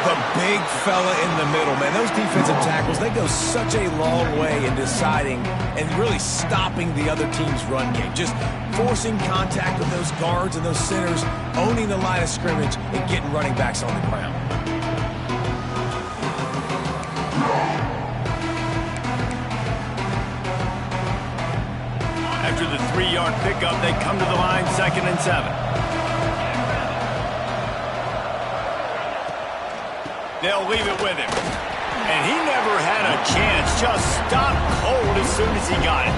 The big fella in the middle, man. Those defensive tackles, they go such a long way in deciding and really stopping the other team's run game. Just forcing contact with those guards and those centers, owning the line of scrimmage, and getting running backs on the ground. After the 3-yard pickup, they come to the line, 2nd and 7. They'll leave it with him. And he never had a chance. Just stopped cold as soon as he got it.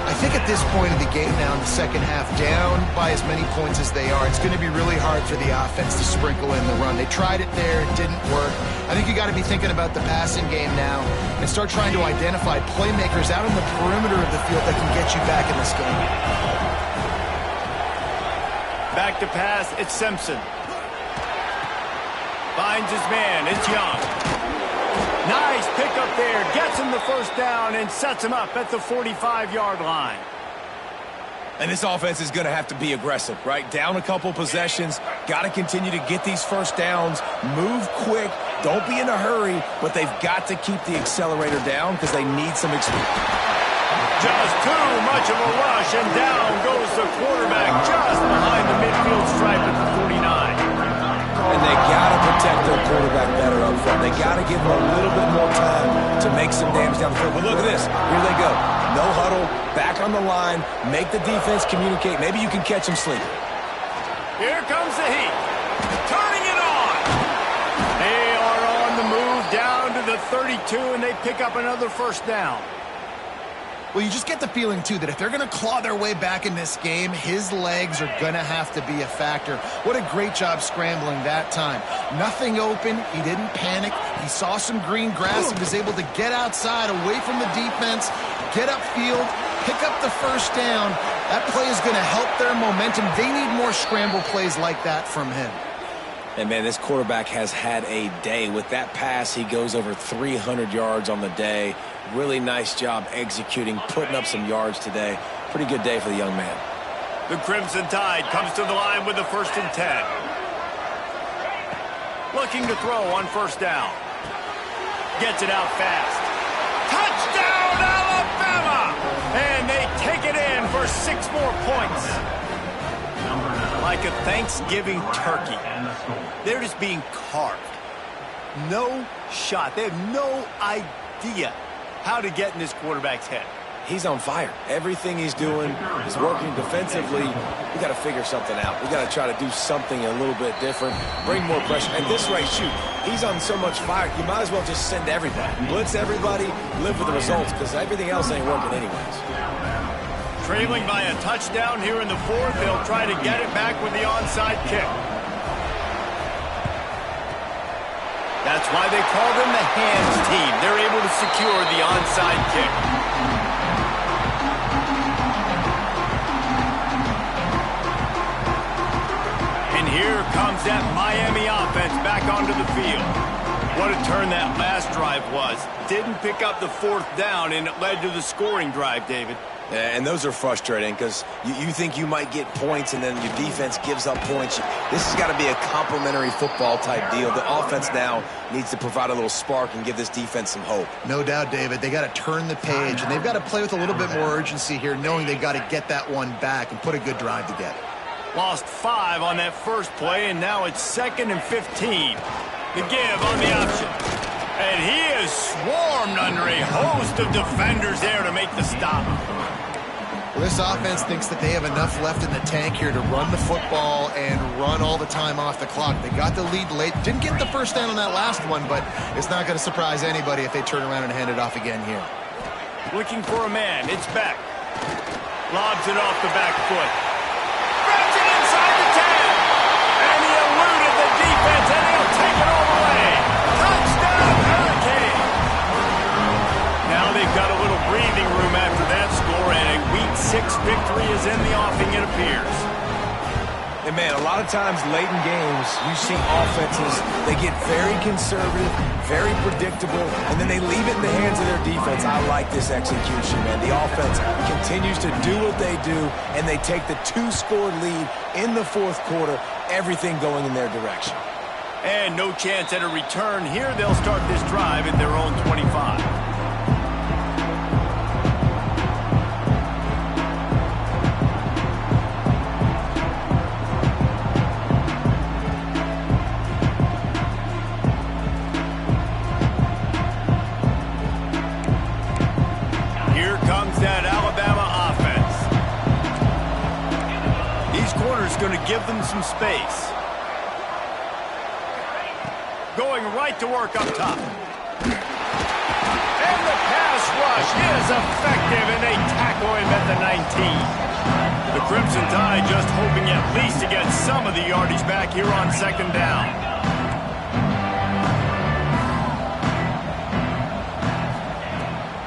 I think at this point of the game now in the second half, down by as many points as they are, it's going to be really hard for the offense to sprinkle in the run. They tried it there. It didn't work. I think you got to be thinking about the passing game now and start trying to identify playmakers out on the perimeter of the field that can get you back in this game. Back to pass. It's Simpson. Finds his man. It's Young. Nice pickup there. Gets him the 1st down and sets him up at the 45-yard line. And this offense is going to have to be aggressive, right? Down a couple possessions. Got to continue to get these 1st downs. Move quick. Don't be in a hurry. But they've got to keep the accelerator down because they need some experience. Just too much of a rush, and down goes the quarterback just behind the midfield stripe at the 49. And they got to protect their quarterback better up front. They got to give him a little bit more time to make some damage down the field. But look at this. Here they go. No huddle, back on the line, make the defense communicate. Maybe you can catch them sleeping. Here comes the heat. Turning it on. They are on the move down to to the 32, and they pick up another first down. Well, you just get the feeling, too, that if they're going to claw their way back in this game, his legs are going to have to be a factor. What a great job scrambling that time. Nothing open. He didn't panic. He saw some green grass. He was able to get outside, away from the defense, get upfield, pick up the first down. That play is going to help their momentum. They need more scramble plays like that from him. And, man, this quarterback has had a day. With that pass, he goes over 300 yards on the day. Really nice job executing, putting up some yards today. Pretty good day for the young man. The Crimson Tide comes to the line with the 1st and 10. Looking to throw on first down. Gets it out fast. Touchdown, Alabama! And they take it in for 6 more points. Like a Thanksgiving turkey. They're just being carved. No shot. They have no idea how to get in this quarterback's head. He's on fire. Everything he's doing is working defensively. We got to figure something out. We got to try to do something a little bit different, bring more pressure. At this rate, shoot, he's on so much fire, you might as well just send everybody. Blitz everybody, live with the results, because everything else ain't working anyways. Trailing by a touchdown here in the 4th. They'll try to get it back with the onside kick. That's why they call them the hands team. They're able to secure the onside kick. And here comes that Miami offense back onto the field. What a turn that last drive was. Didn't pick up the 4th down, and it led to the scoring drive, David. Yeah, and those are frustrating because you think you might get points and then your defense gives up points. This has got to be a complementary football type deal. The offense now needs to provide a little spark and give this defense some hope. No doubt, David. They got to turn the page, and they've got to play with a little bit more urgency here, knowing they've got to get that one back and put a good drive together. Lost 5 on that first play, and now it's 2nd and 15. The give on the option. And he is swarmed under a host of defenders there to make the stop. Well, this offense thinks that they have enough left in the tank here to run the football and run all the time off the clock. They got the lead late. Didn't get the first down on that last one, but it's not going to surprise anybody if they turn around and hand it off again here. Looking for a man. It's back. Lobs it off the back foot. Grabs it inside the 10. And he eluded the defense, and he'll take it all the way. Touchdown, Hurricane. Now they've got a little breathing room after that score, and a Week 6 victory is in the offing, it appears. And, man, a lot of times late in games, you see offenses, they get very conservative, very predictable, and then they leave it in the hands of their defense. I like this execution, man. The offense continues to do what they do, and they take the 2-score lead in the 4th quarter, everything going in their direction. And no chance at a return here. They'll start this drive at their own 25. That Alabama offense. These corners going to give them some space. Going right to work up top. And the pass rush is effective, and they tackle him at the 19. The Crimson Tide just hoping at least to get some of the yardage back here on 2nd down.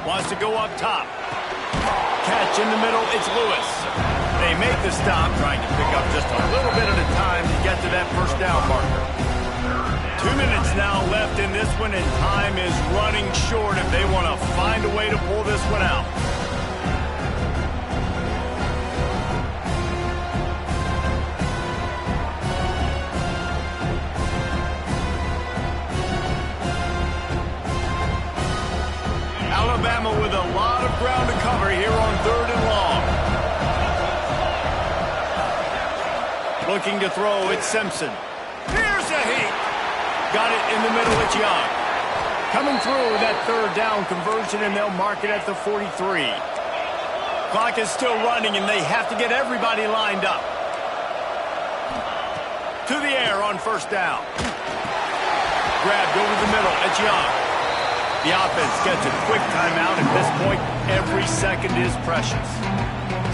Wants to go up top. Catch in the middle, it's Lewis. They make the stop, trying to pick up just a little bit at a time to get to that first down marker. 2 minutes now left in this one, and time is running short if they want to find a way to pull this one out. Alabama with a lot of ground to cover here on 3rd and long. Looking to throw, it's Simpson. Here's a heat. Got it in the middle, it's Young. Coming through that 3rd down conversion, and they'll mark it at the 43. Clock is still running, and they have to get everybody lined up. To the air on 1st down. Grabbed over the middle, it's Young. The offense gets a quick timeout. At this point, every second is precious.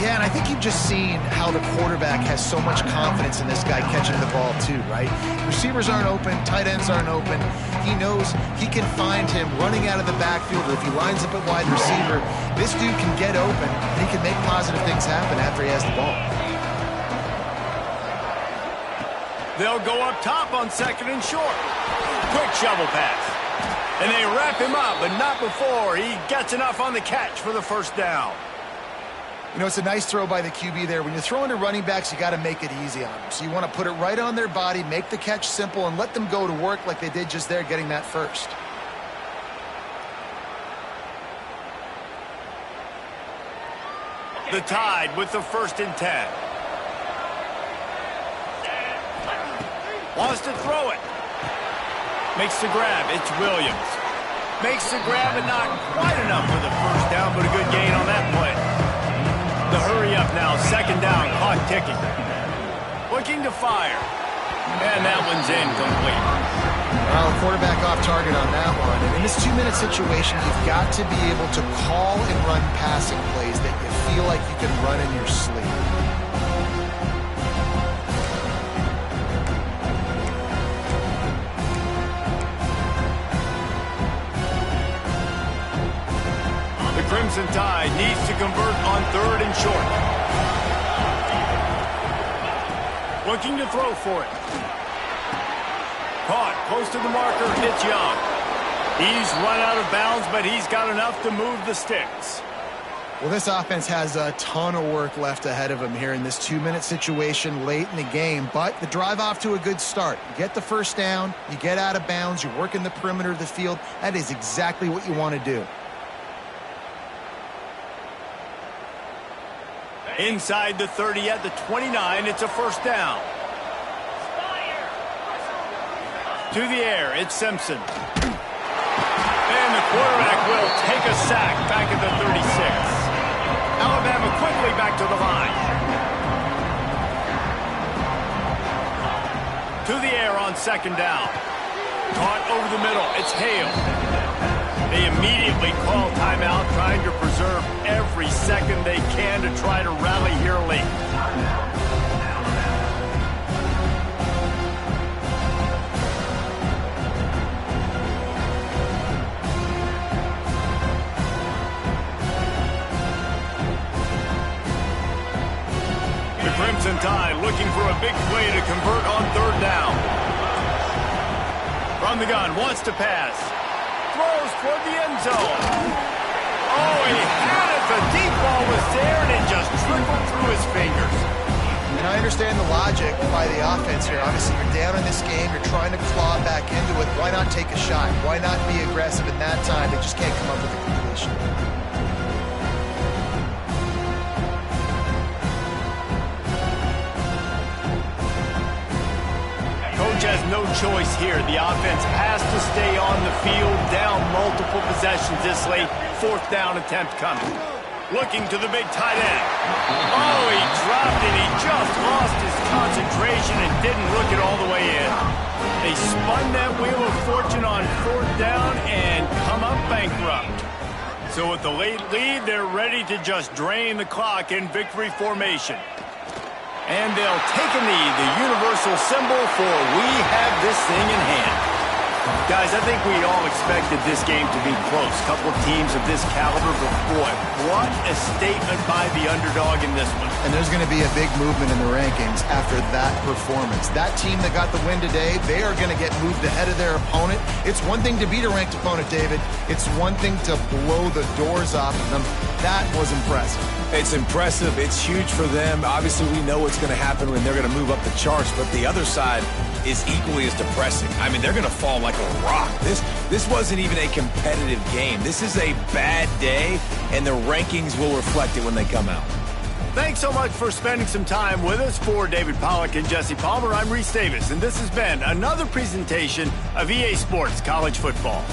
Yeah, and I think you've just seen how the quarterback has so much confidence in this guy catching the ball too, right? Receivers aren't open, tight ends aren't open. He knows he can find him running out of the backfield, or if he lines up at wide receiver, this dude can get open, and he can make positive things happen after he has the ball. They'll go up top on second and short. Quick shovel pass. And they wrap him up, but not before he gets enough on the catch for the first down. You know, it's a nice throw by the QB there. When you're throwing to running backs, you got to make it easy on them. So you want to put it right on their body, make the catch simple, and let them go to work like they did just there, getting that first. The Tide with the 1st and 10. Wants to throw it. Makes the grab. It's Williams. Makes the grab, and not quite enough for the first down, but a good gain on that play. The hurry up now, 2nd down, clock ticking. Looking to fire. And that one's incomplete. Well, quarterback off target on that one. And in this 2-minute situation, you've got to be able to call and run passing plays that you feel like you can run in your sleep. Crimson Tide needs to convert on 3rd and short. Looking to throw for it. Caught close to the marker. It's Young. He's run out of bounds, but he's got enough to move the sticks. Well, this offense has a ton of work left ahead of them here in this 2-minute situation late in the game, but the drive off to a good start. You get the first down, you get out of bounds, you work in the perimeter of the field. That is exactly what you want to do. Inside the 30 at the 29, it's a first down. To the air, it's Simpson. And the quarterback will take a sack back at the 36. Alabama quickly back to the line. To the air on 2nd down. Caught over the middle, it's Hale. They immediately call timeout, trying to preserve every second they can to try to rally here late. The Crimson Tide looking for a big play to convert on 3rd down. From the gun, wants to pass. Throws toward the end zone. Oh, he had it. The deep ball was there, and it just trickled through his fingers. And I understand the logic by the offense here. Obviously, you're down in this game. You're trying to claw back into it. Why not take a shot? Why not be aggressive in that time? They just can't come up with a completion. Coach has no choice here. The offense has to stay on the field, down multiple possessions this late. 4th down attempt coming. Looking to the big tight end. Oh, he dropped it. He just lost his concentration and didn't look it all the way in. They spun that wheel of fortune on 4th down and come up bankrupt. So with the late lead, they're ready to just drain the clock in victory formation. And they'll take a knee, the universal symbol for we have this thing in hand. Guys, I think we all expected this game to be close. Couple of teams of this caliber, but boy, what a statement by the underdog in this one. And there's going to be a big movement in the rankings after that performance. That team that got the win today, they are going to get moved ahead of their opponent. It's one thing to beat a ranked opponent, David. It's one thing to blow the doors off of them. That was impressive. It's impressive. It's huge for them. Obviously, we know what's going to happen when they're going to move up the charts, but the other side is equally as depressing. I mean, they're going to fall like a rock. This wasn't even a competitive game. This is a bad day, and the rankings will reflect it when they come out. Thanks so much for spending some time with us. For David Pollack and Jesse Palmer, I'm Reese Davis, and this has been another presentation of EA Sports College Football.